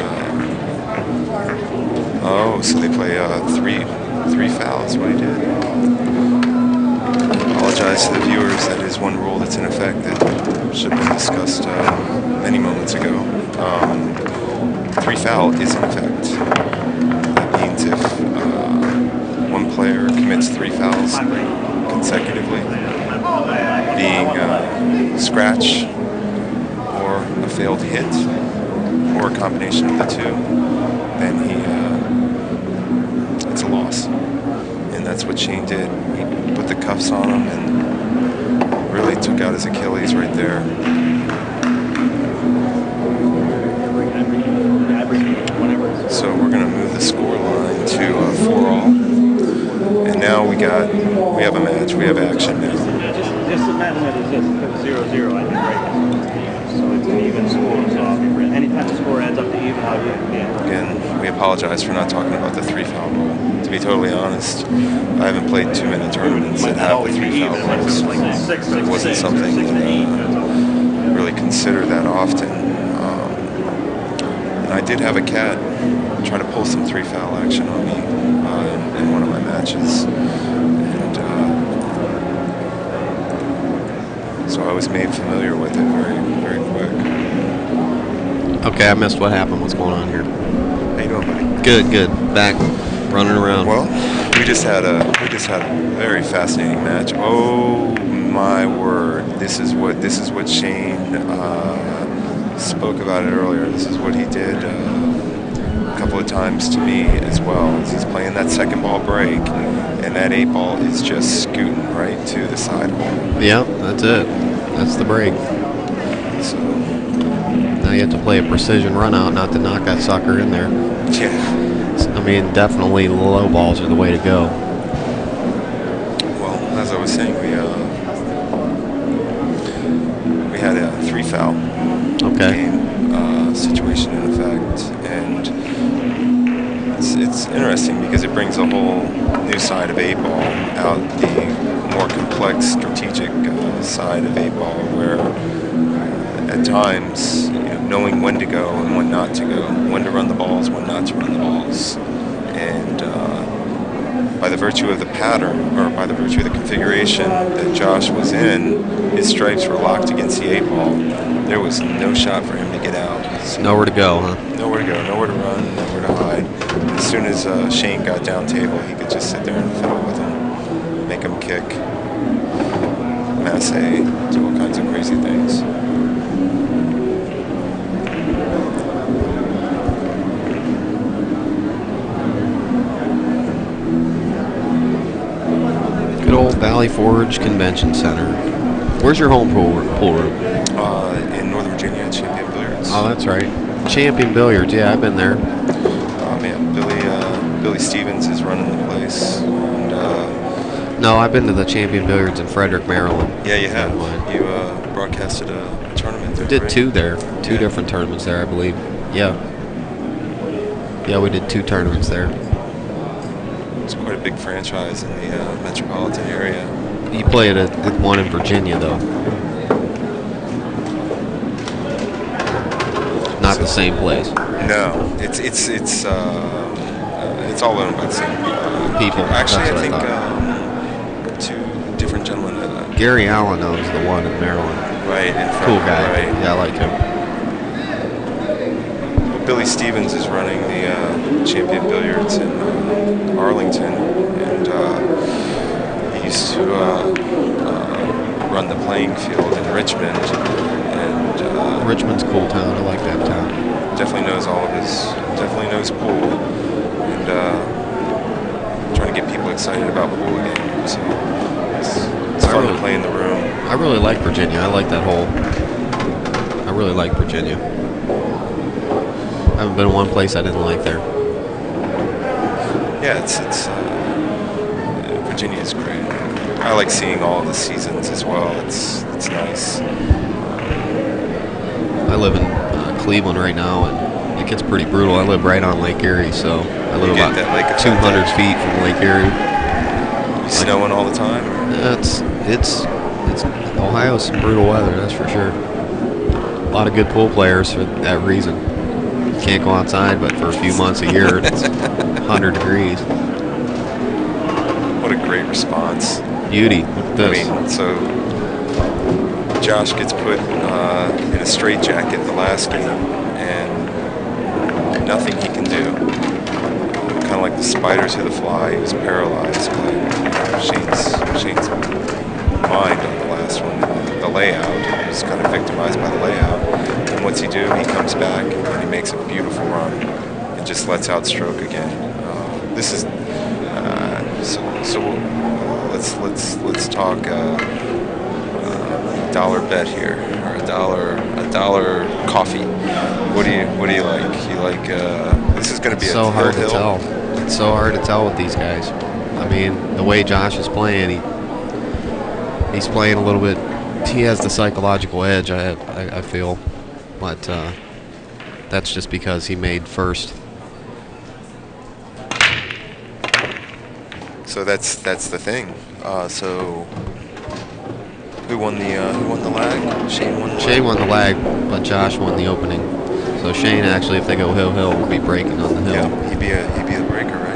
Speaker 2: oh, so they play 3 fouls, what he did. Apologize to the viewers, that is one rule that's in effect that should have been discussed many moments ago. 3 foul is in effect. That means if one player commits 3 fouls consecutively, being scratch or a failed hit, or a combination of the 2, then it's a loss. And that's what Shayne did. He put the cuffs on him and really took out his Achilles right there. So we're going to move the score line to 4-all. And now we have a match. We have action now.
Speaker 7: Just imagine that it's just 0-0, I think, right? So it's an even score. So anytime the score adds up to even, how do you get?
Speaker 2: Again, we apologize for not talking about the 3 foul rule. To be totally honest, I haven't played too many tournaments that have the 3 foul rules. It wasn't something that really considered that often. And I did have a cat try to pull some 3 foul action on me in one of my matches. And so I was made familiar with it very, very quick.
Speaker 1: Okay, I missed what happened. What's going on here?
Speaker 2: How you doing, buddy?
Speaker 1: Good, good. Back, running around.
Speaker 2: Well, we just had a very fascinating match. Oh my word! This is what Shayne spoke about it earlier. This is what he did a couple of times to me as well. He's playing that 2nd ball break, and that 8 ball is just scooting right to the side hole.
Speaker 1: Yeah, that's it. That's the break.
Speaker 2: So
Speaker 1: now you have to play a precision run out, not to knock that sucker in there.
Speaker 2: yeah.
Speaker 1: I mean, definitely low balls are the way to go.
Speaker 2: Well, as I was saying, we had a 3 foul game situation in effect, and it's interesting because it brings a whole new side of 8 ball out, the more complex strategic side of 8 ball, where at times, you know, knowing when to go and when not to go, when to run the balls, when not to run the balls. And by the virtue of the pattern, or by the virtue of the configuration that Josh was in, his stripes were locked against the 8 ball. There was no shot for him to get out. So
Speaker 1: Nowhere to go, huh?
Speaker 2: nowhere to go, nowhere to run, nowhere to hide. As soon as Shayne got down table, he could just sit there and fiddle with him, make him kick, masse, do all kinds of crazy things.
Speaker 1: Good old Valley Forge Convention Center. Where's your home pool room?
Speaker 2: In Northern Virginia at Champion Billiards.
Speaker 1: Oh, that's right. Champion Billiards. Yeah, I've been there.
Speaker 2: Oh man, Billy Stevens is running the place. And,
Speaker 1: No, I've been to the Champion Billiards in Frederick, Maryland.
Speaker 2: yeah, you have.
Speaker 1: Mine.
Speaker 2: You broadcasted a tournament there.
Speaker 1: Did
Speaker 2: right?
Speaker 1: 2 there. 2
Speaker 2: Yeah.
Speaker 1: different tournaments there, I believe. Yeah. Yeah, we did 2 tournaments there.
Speaker 2: It's quite a big franchise in the metropolitan area.
Speaker 1: You played at one in Virginia, though. not the same place.
Speaker 2: No, it's all owned by the same
Speaker 1: People.
Speaker 2: Actually,
Speaker 1: That's
Speaker 2: I
Speaker 1: what
Speaker 2: think two different gentlemen.
Speaker 1: Gary Allen owns the one in Maryland.
Speaker 2: Right, in front.
Speaker 1: Cool guy.
Speaker 2: Right.
Speaker 1: Yeah, I like him.
Speaker 2: Well, Billy Stevens is running the Champion Billiards in Arlington, and he used to run the playing field in Richmond. And
Speaker 1: Richmond's a cool town. I like that town.
Speaker 2: Definitely knows definitely knows pool, and trying to get people excited about pool again. So it's fun to play in the room.
Speaker 1: I really like Virginia. I like that whole. I really like Virginia. I haven't been in one place I didn't like there.
Speaker 2: Yeah, it's Virginia is great. I like seeing all the seasons as well. It's nice.
Speaker 1: I live in Cleveland right now, and it gets pretty brutal. I live right on Lake Erie, so I live about 200 feet from Lake Erie.
Speaker 2: You snowing all the time?
Speaker 1: It's Ohio's some brutal weather, that's for sure. A lot of good pool players for that reason. Can't go outside, but for a few months a year, it's 100 degrees.
Speaker 2: What a great response.
Speaker 1: Beauty. Look at this.
Speaker 2: I mean, so Josh gets put in a straitjacket the last game, and nothing he can do. Kind of like the spider to the fly. He was paralyzed by Shayne's mind on the last one. The layout. He was kind of victimized by the layout. And what's he do? He comes back and he makes a beautiful run and just lets out stroke again. This is let's talk dollar bet here, or a dollar coffee. What do you like? You like this is going to be
Speaker 1: so hard
Speaker 2: hill.
Speaker 1: to tell. It's so hard to tell with these guys. I mean, the way Josh is playing, he's playing a little bit. He has the psychological edge, I feel, but that's just because he made first.
Speaker 2: So that's the thing. So who won the lag? Shayne won the lag?
Speaker 1: Shayne won the lag, but Josh won the opening. So Shayne actually, if they go hill-hill, will be breaking on the hill.
Speaker 2: Yeah, he'd be a breaker, right?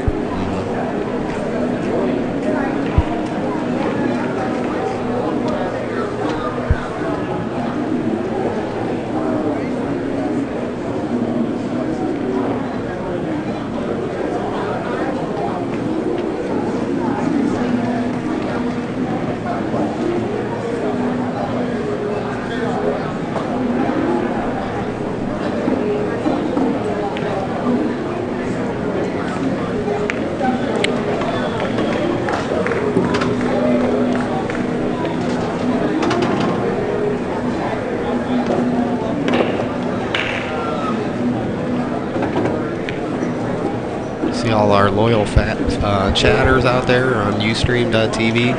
Speaker 1: See all our loyal chatters out there on Ustream.tv.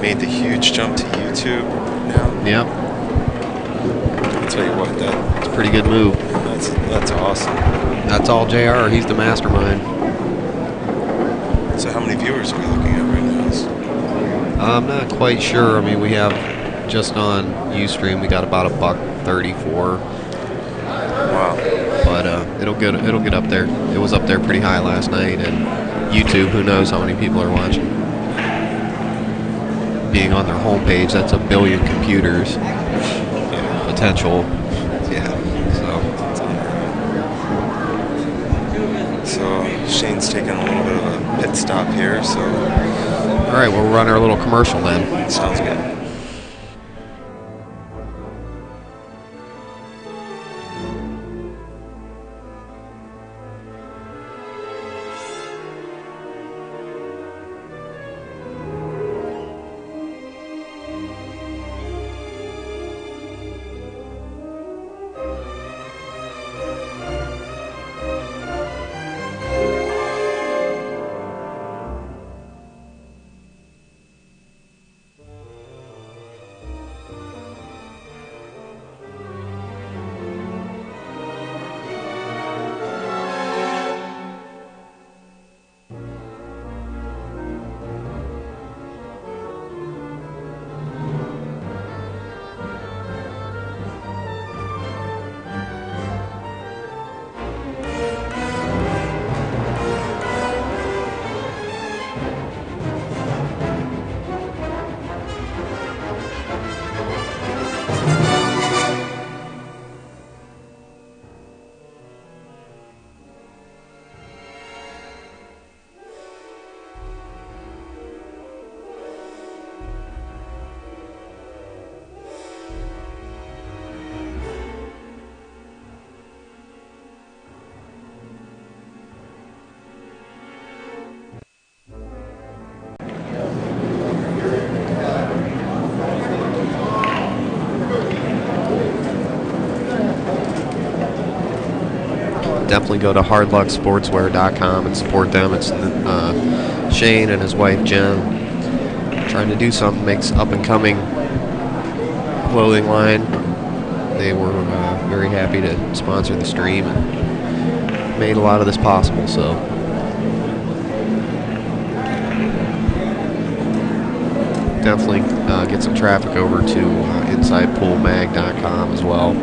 Speaker 2: Made the huge jump to YouTube now.
Speaker 1: Yep.
Speaker 2: I'll tell you what,
Speaker 1: that's a pretty good move.
Speaker 2: That's awesome.
Speaker 1: That's all JR. He's the mastermind.
Speaker 2: So how many viewers are we looking at right now?
Speaker 1: I'm not quite sure. I mean, we have just on Ustream, we got about $1.34.
Speaker 2: Wow.
Speaker 1: But it'll get up there. It was up there pretty high last night, and YouTube, who knows how many people are watching. Being on their homepage, that's 1 billion computers potential.
Speaker 2: Yeah. So Shayne's taking a little bit of a pit stop here. So.
Speaker 1: All right, we'll run our little commercial then.
Speaker 2: Sounds good.
Speaker 1: definitely go to hardlucksportswear.com and support them. It's Shayne and his wife Jen trying to do something, makes up-and-coming clothing line. They were very happy to sponsor the stream and made a lot of this possible. So definitely get some traffic over to InsidePoolMag.com as well.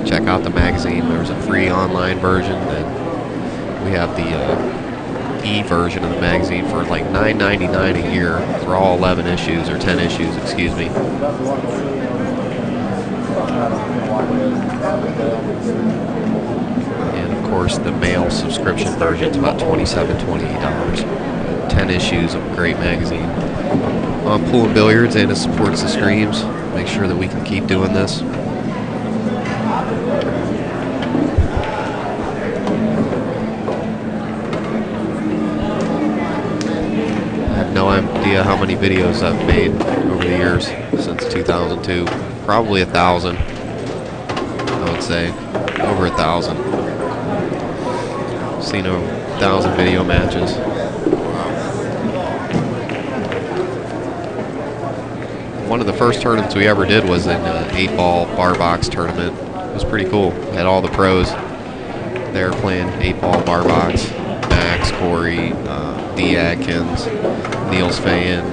Speaker 1: Check out the magazine. There's a free online version, and we have the e-version of the magazine for like $9.99 a year for all 11 issues, or 10 issues, excuse me. And of course, the mail subscription version is about $27, $28. 10 issues of a great magazine on pool and billiards, and it supports the streams. Make sure that we can keep doing this. I have no idea how many videos I've made over the years since 2002. Probably 1,000, I would say. Over 1,000. Seen over 1,000 video matches. One of the first tournaments we ever did was an 8-ball bar box tournament. It was pretty cool. Had all the pros there playing 8-ball bar box. Max, Corey, D. Adkins, Niels Fayen.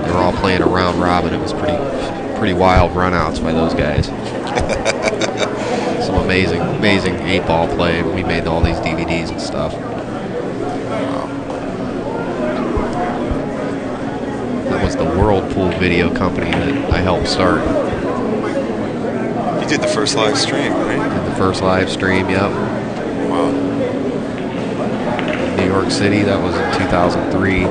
Speaker 1: They were all playing a round robin. It was pretty wild runouts by those guys. Some amazing 8-ball play. We made all these DVDs and stuff. That was the Whirlpool video company that I helped start.
Speaker 2: You did the first live stream, right?
Speaker 1: Did the first live stream, yep.
Speaker 2: Wow.
Speaker 1: New York City, that was in 2003.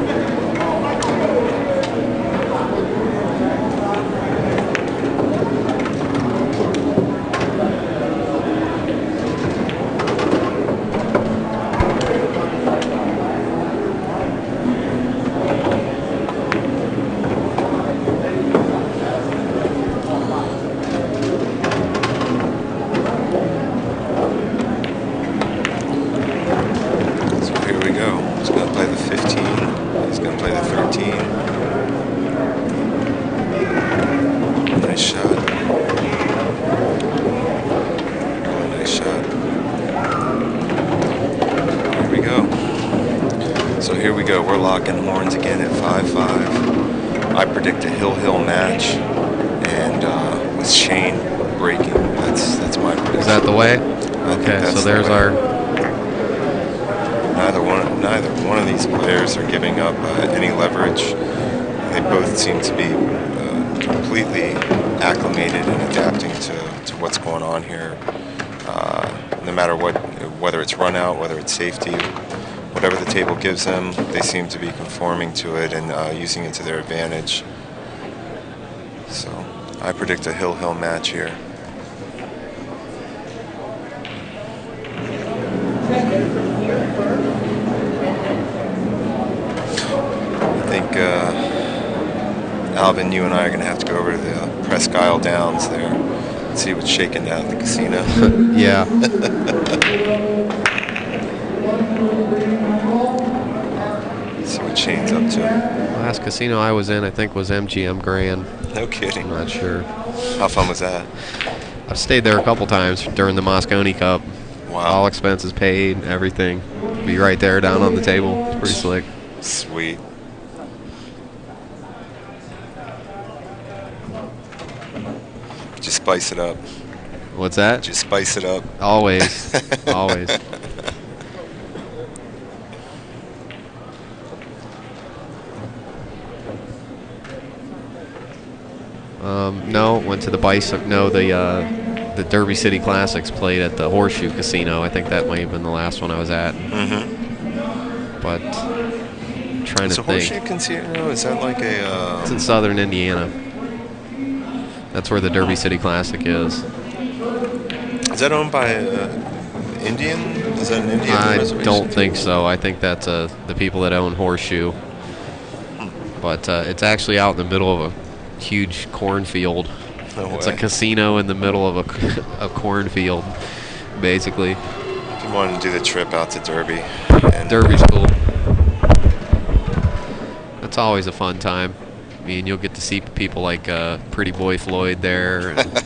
Speaker 2: Seem to be completely acclimated and adapting to what's going on here. No matter what, whether it's run out, whether it's safety, whatever the table gives them, they seem to be conforming to it and using it to their advantage. So I predict a hill match here. I think Alvin, you and I are going to have to go over to the Presque Isle Downs there and see what's shaking down at the casino.
Speaker 1: Yeah.
Speaker 2: See what Shayne's up to.
Speaker 1: Last casino I was in, I think, was MGM Grand.
Speaker 2: No kidding.
Speaker 1: I'm not sure.
Speaker 2: How fun was that?
Speaker 1: I've stayed there a couple times during the Moscone Cup.
Speaker 2: Wow.
Speaker 1: All expenses paid, everything. Be right there down on the table. It's pretty slick.
Speaker 2: Sweet. Just spice it up.
Speaker 1: What's that?
Speaker 2: Just spice it up.
Speaker 1: Always. Always. No, went to the Bicycle. No, the Derby City Classics played at the Horseshoe Casino. I think that might have been the last one I was at.
Speaker 2: Mm-hmm.
Speaker 1: But trying to think.
Speaker 2: Horseshoe Casino, is that like a...
Speaker 1: It's in southern Indiana. That's where the Derby City Classic is.
Speaker 2: Is that owned by Indian? Is that an Indian reservation?
Speaker 1: I don't think so. I think that's the people that own Horseshoe. But it's actually out in the middle of a huge cornfield.
Speaker 2: No
Speaker 1: It's
Speaker 2: way.
Speaker 1: a casino in the middle of a cornfield, basically.
Speaker 2: If you wanted to do the trip out to Derby. And
Speaker 1: Derby's cool. That's always a fun time. I mean, you'll get to see people like Pretty Boy Floyd there, and,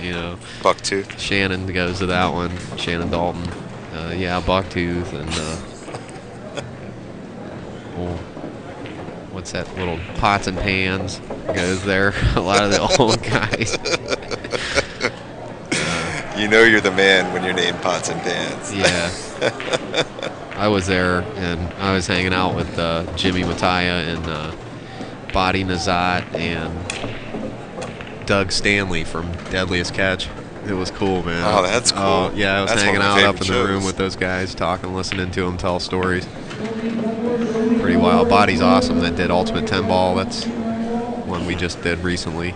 Speaker 1: you know.
Speaker 2: Bucktooth.
Speaker 1: Shannon goes to that one. Shannon Dalton. Yeah, Bucktooth and what's that little Pots and Pans goes there. A lot of the old guys.
Speaker 2: You know you're the man when you're named Pots and Pans.
Speaker 1: Yeah. I was there, and I was hanging out with Jimmy Mattia and Body Nazat and Doug Stanley from Deadliest Catch. It was cool, man.
Speaker 2: Oh, that's cool.
Speaker 1: Oh, yeah, I was
Speaker 2: That's
Speaker 1: hanging
Speaker 2: one of my
Speaker 1: out up in
Speaker 2: favorite
Speaker 1: the room
Speaker 2: shows.
Speaker 1: with those guys, talking, listening to them tell stories. Pretty wild. Body's awesome. That did Ultimate 10 Ball. That's one we just did recently.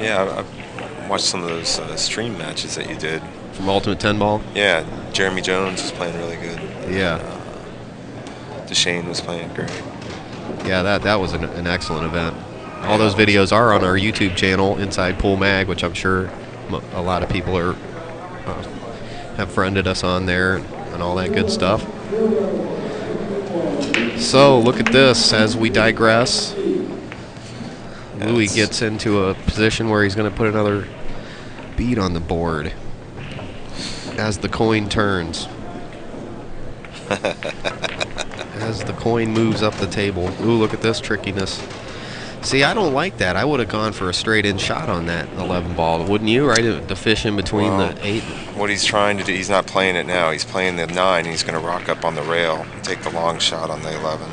Speaker 2: Yeah, I watched some of those stream matches that you did.
Speaker 1: From Ultimate 10 Ball?
Speaker 2: Yeah, Jeremy Jones was playing really good.
Speaker 1: Yeah.
Speaker 2: DeShane was playing great.
Speaker 1: Yeah, that was an excellent event. All those videos are on our YouTube channel, Inside Pool Mag, which I'm sure a lot of people are have friended us on there and all that good stuff. So look at this as we digress. Louis gets into a position where he's going to put another bead on the board as the coin turns. As the coin moves up the table. Ooh, look at this trickiness. See, I don't like that. I would have gone for a straight-in shot on that 11 ball, wouldn't you? Right, the fish in between the 8.
Speaker 2: What he's trying to do, he's not playing it now. He's playing the 9. He's going to rock up on the rail and take the long shot on the 11.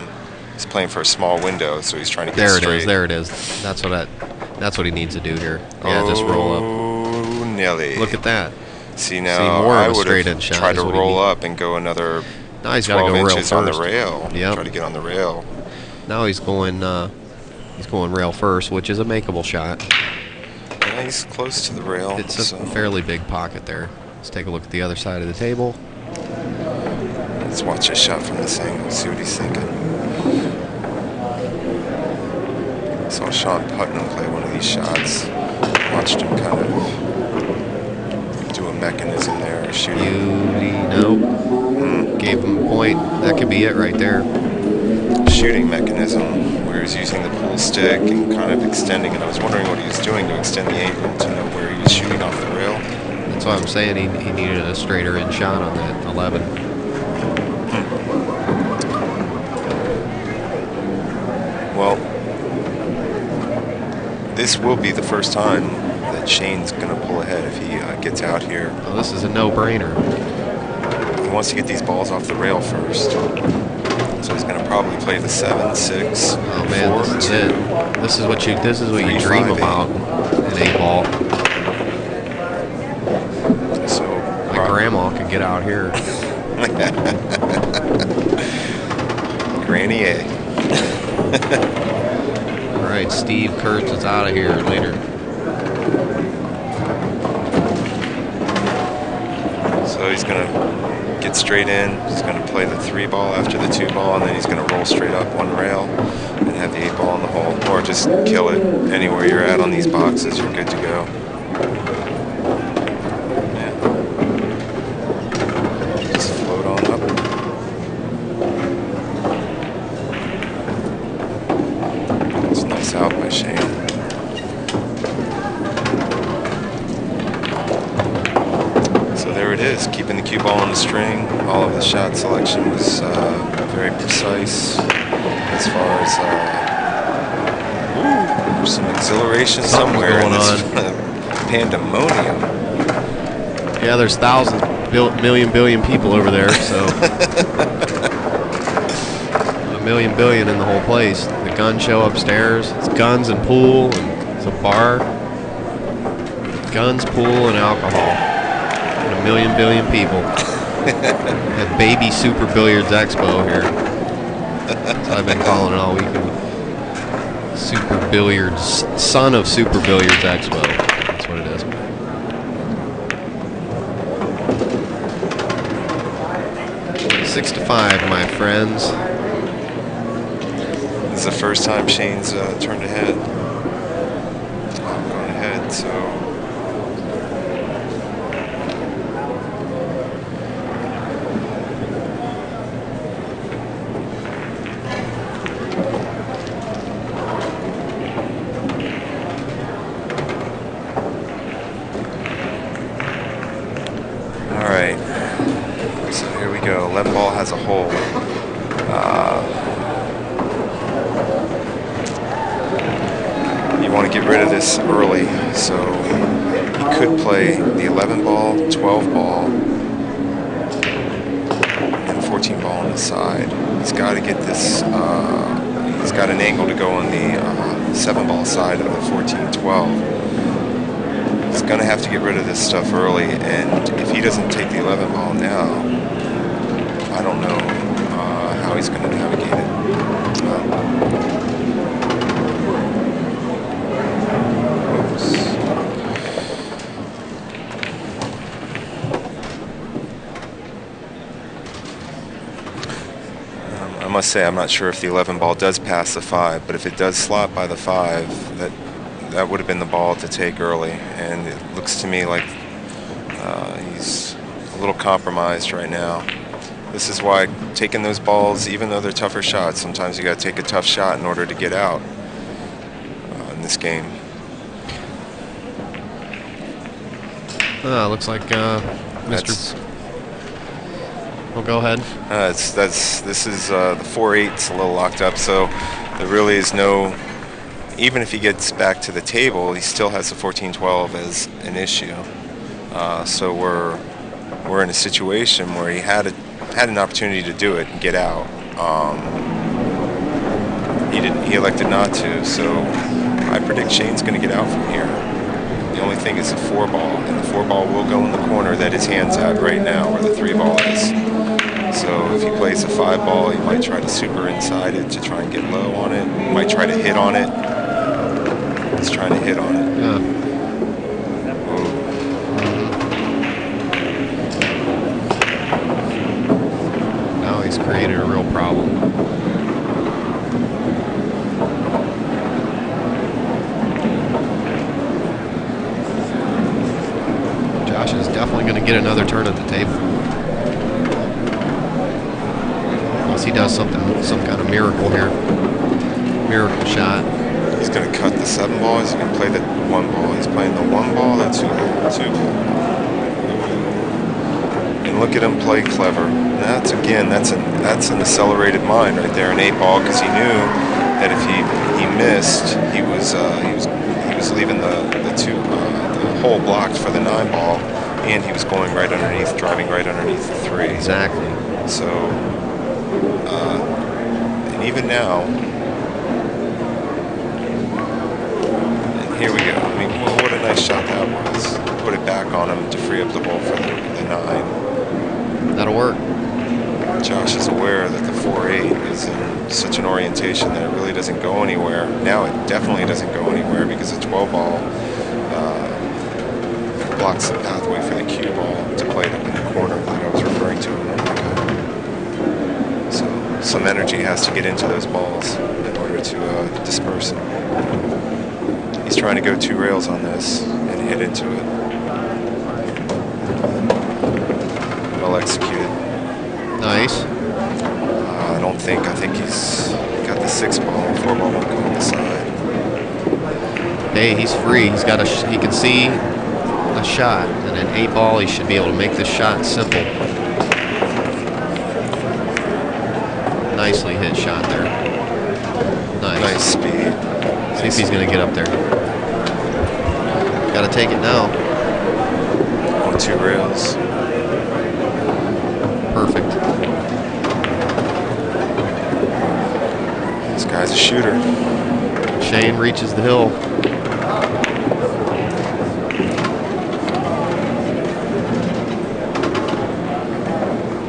Speaker 2: He's playing for a small window, so he's trying to get straight.
Speaker 1: There it is. That's what he needs to do here. Yeah, just roll up.
Speaker 2: Oh, Nelly.
Speaker 1: Look at that.
Speaker 2: See, now
Speaker 1: more
Speaker 2: I
Speaker 1: of a
Speaker 2: would
Speaker 1: straight-in
Speaker 2: have
Speaker 1: shot
Speaker 2: tried
Speaker 1: is
Speaker 2: to
Speaker 1: what he
Speaker 2: roll
Speaker 1: needs.
Speaker 2: up and go another
Speaker 1: Now he's got to
Speaker 2: 12
Speaker 1: go rail
Speaker 2: inches on the
Speaker 1: first.
Speaker 2: rail.
Speaker 1: Yep.
Speaker 2: Try to get on the rail.
Speaker 1: Now he's going rail first, which is a makeable shot.
Speaker 2: Yeah, he's close to the rail.
Speaker 1: It's a fairly big pocket there. Let's take a look at the other side of the table.
Speaker 2: Let's watch a shot from this angle, see what he's thinking. Saw Sean Putnam play one of these shots. Watched him kind of do a mechanism there, shooting.
Speaker 1: Beauty, nope. Gave him a point. That could be it right there.
Speaker 2: Shooting mechanism where he's using the pool stick and kind of extending it. I was wondering what he was doing to extend the angle to know where he was shooting off the rail.
Speaker 1: That's what I'm saying. He needed a straighter in shot on that 11.
Speaker 2: Well, this will be the first time that Shayne's going to pull ahead if he gets out here.
Speaker 1: Well, this is a no-brainer.
Speaker 2: He wants to get these balls off the rail first. So he's going to probably play the 7, 6,
Speaker 1: Oh man,
Speaker 2: 4,
Speaker 1: this is
Speaker 2: 2.
Speaker 1: it. This is what you
Speaker 2: 3,
Speaker 1: dream
Speaker 2: 5, 8.
Speaker 1: about in 8-ball.
Speaker 2: So
Speaker 1: My grandma could get out here.
Speaker 2: Granny A.
Speaker 1: All right, Steve Kurtz is out of here later.
Speaker 2: So he's going to get straight in. He's going to play the 3 ball after the 2 ball, and then he's going to roll straight up one rail and have the 8 ball in the hole. Or just kill it anywhere you're at on these boxes. You're good to go. Yeah. Just float on up. It's a nice out by Shayne. So there it is, keeping the cue ball on the string. All of the shot selection was very precise as far as there's some exhilaration
Speaker 1: Something's
Speaker 2: somewhere
Speaker 1: going
Speaker 2: in this
Speaker 1: on.
Speaker 2: pandemonium.
Speaker 1: Yeah, there's thousands, billion people over there, so a million billion in the whole place. The gun show upstairs. It's guns and pool, and it's a bar. Guns, pool, and alcohol. And a million billion people. At Baby Super Billiards Expo here. That's what I've been calling it all weekend. Super Billiards, son of Super Billiards Expo. That's what it is. Six to 5, my friends.
Speaker 2: is the first time Shayne's turned ahead. Going ahead, so. All right, so here we go. 11 ball has a hole. You want to get rid of this early, so he could play the 11 ball, 12 ball, and 14 ball on the side. He's got to get this, he's got an angle to go on the 7 ball side of the 14-12. He's going to have to get rid of this stuff early, and if he doesn't take the 11 ball now, I don't know how he's going to navigate it. I must say, I'm not sure if the 11 ball does pass the 5, but if it does slot by the 5, that would have been the ball to take early, and it looks to me like he's a little compromised right now. This is why taking those balls, even though they're tougher shots, sometimes you got to take a tough shot in order to get out in this game.
Speaker 1: Looks like Mr. Well, go ahead.
Speaker 2: This is the 4-8's a little locked up, so there really is no. Even if he gets back to the table, he still has the 14-12 as an issue. So we're in a situation where he had an opportunity to do it and get out. He didn't. He elected not to. So I predict Shayne's going to get out from here. The only thing is the 4 ball, and the 4 ball will go in the corner that his hand's at right now, where the 3 ball is. So if he plays a 5 ball, he might try to super inside it to try and get low on it. He might try to hit on it. He's trying to hit on it.
Speaker 1: Yeah. Now he's created a real problem. Josh is definitely going to get another turn at the table. Unless he does some kind of miracle here. Miracle shot.
Speaker 2: He's going to cut the 7 ball. He's going to play the 1 ball. He's playing the 1 ball, the 2 ball, 2 ball. And look at him play clever. That's an accelerated mind right there, an 8 ball, because he knew that if he missed, he was leaving the hole blocked for the 9 ball, and he was going right underneath, driving right underneath the 3.
Speaker 1: Exactly.
Speaker 2: So, and even now. Here we go. I mean, what a nice shot that was. Put it back on him to free up the ball for the 9.
Speaker 1: That'll work.
Speaker 2: Josh is aware that the 4-8 is in such an orientation that it really doesn't go anywhere. Now it definitely doesn't go anywhere because the 12 ball blocks the pathway for the cue ball to play it up in the corner that I was referring to a moment ago. So some energy has to get into those balls in order to disperse them. He's trying to go 2 rails on this and hit into it. Well executed.
Speaker 1: Nice.
Speaker 2: I think he's got the 6 ball. 4 ball won't go on the side.
Speaker 1: Hey, he's free. He can see a shot, and an 8 ball, he should be able to make this shot simple. Nicely hit shot there.
Speaker 2: Nice speed.
Speaker 1: See if he's going to get up there. Got to take it now.
Speaker 2: On 2 rails.
Speaker 1: Perfect.
Speaker 2: This guy's a shooter.
Speaker 1: Shayne reaches the hill.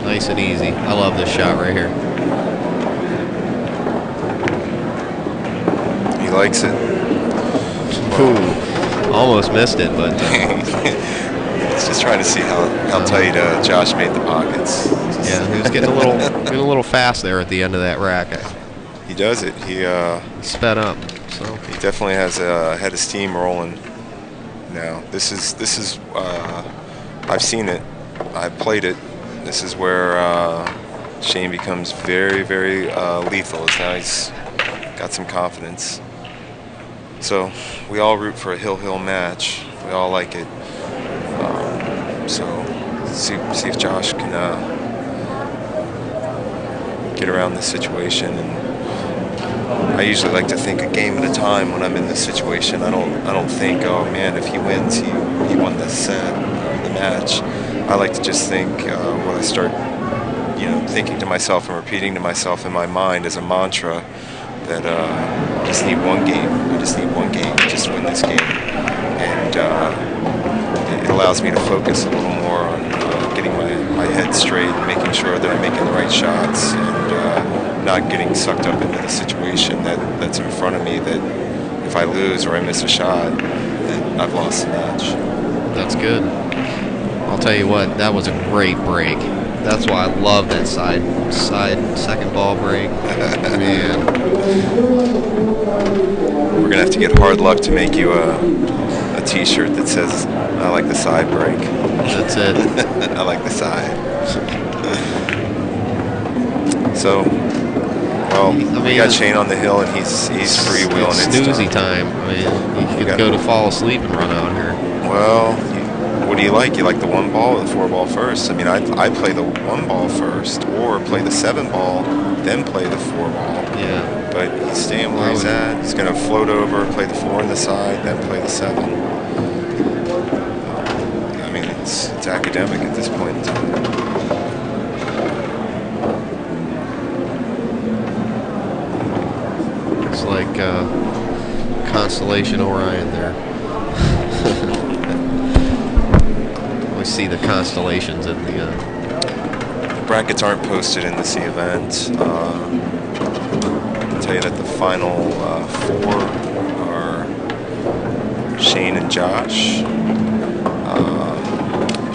Speaker 1: Nice and easy. I love this shot right here.
Speaker 2: He likes it.
Speaker 1: Ooh, almost missed it, but
Speaker 2: It's just trying to see how tight Josh made the pockets.
Speaker 1: yeah, he was getting a little fast there at the end of that rack.
Speaker 2: He does it. He
Speaker 1: sped up. So
Speaker 2: he definitely has a head of steam rolling now. This is I've seen it. I've played it. This is where Shayne becomes very, very lethal. Now he's got some confidence. So we all root for a hill match. We all like it. So see if Josh can get around this situation. And I usually like to think a game at a time when I'm in this situation. I don't think, oh man, if he wins, he won the set, the match. I like to just think when I start, thinking to myself and repeating to myself in my mind as a mantra that I just need one game. I just need one game to just win this game. And it allows me to focus a little more on getting my head straight and making sure that I'm making the right shots and not getting sucked up into the situation that's in front of me, that if I lose or I miss a shot, that I've lost the match.
Speaker 1: That's good. I'll tell you what, that was a great break. That's why I love that side second ball break. Man.
Speaker 2: We're gonna have to get Hard Luck to make you a t-shirt that says, I like the side break.
Speaker 1: That's it.
Speaker 2: I like the side. So, well, we got Shayne on the hill, and he's freewheeling.
Speaker 1: It's snoozy time. I mean, you could go to fall asleep and run out here.
Speaker 2: Well, what do you like? You like the 1 ball or the 4 ball first? I mean, I play the 1 ball first, or play the 7 ball, then play the 4 ball.
Speaker 1: Yeah.
Speaker 2: But he's staying where he's at. He's going to float over, play the 4 on the side, then play the 7. I mean, it's academic at this point in time.
Speaker 1: It's like Constellation Orion there. We see the constellations in the
Speaker 2: brackets aren't posted in this event. I'll tell you that the final 4 are Shayne and Josh,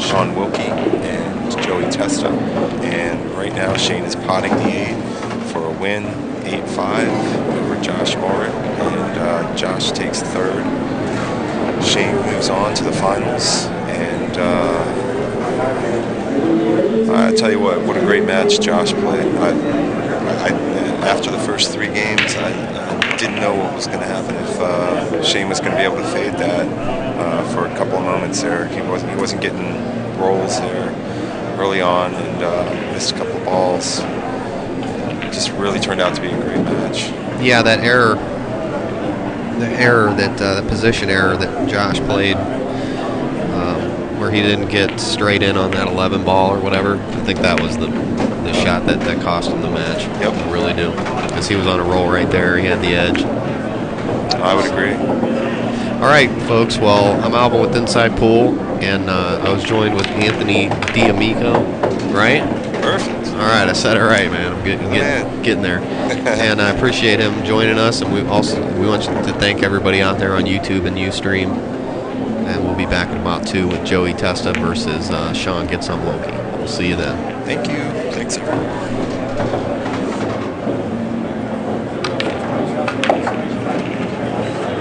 Speaker 2: Sean Wilkie, and Joey Testa. And right now Shayne is potting the 8 for a win, 8-5 over Josh Ulrich, and Josh takes 3rd. Shayne moves on to the finals, and I tell you what a great match Josh played. After the first 3 games, I didn't know what was going to happen, if Shayne was going to be able to fade that for a couple of moments there. He wasn't getting rolls there early on, and missed a couple of balls. It just really turned out to be a great match.
Speaker 1: Yeah, that error, the position error that Josh played, where he didn't get straight in on that 11 ball or whatever. I think that was the shot that cost him the match.
Speaker 2: Yep.
Speaker 1: I really do. Because he was on a roll right there. He had the edge.
Speaker 2: I would agree.
Speaker 1: All right, folks. Well, I'm Alvin with Inside Pool, and I was joined with Anthony D'Amico, right?
Speaker 2: Perfect.
Speaker 1: All right, I said it right, man. I'm getting there. And I appreciate him joining us, and we want to thank everybody out there on YouTube and Ustream. And we'll be back in about 2 with Joey Testa versus Sean Wilkie. We'll see you then.
Speaker 2: Thank you. Thanks, everyone.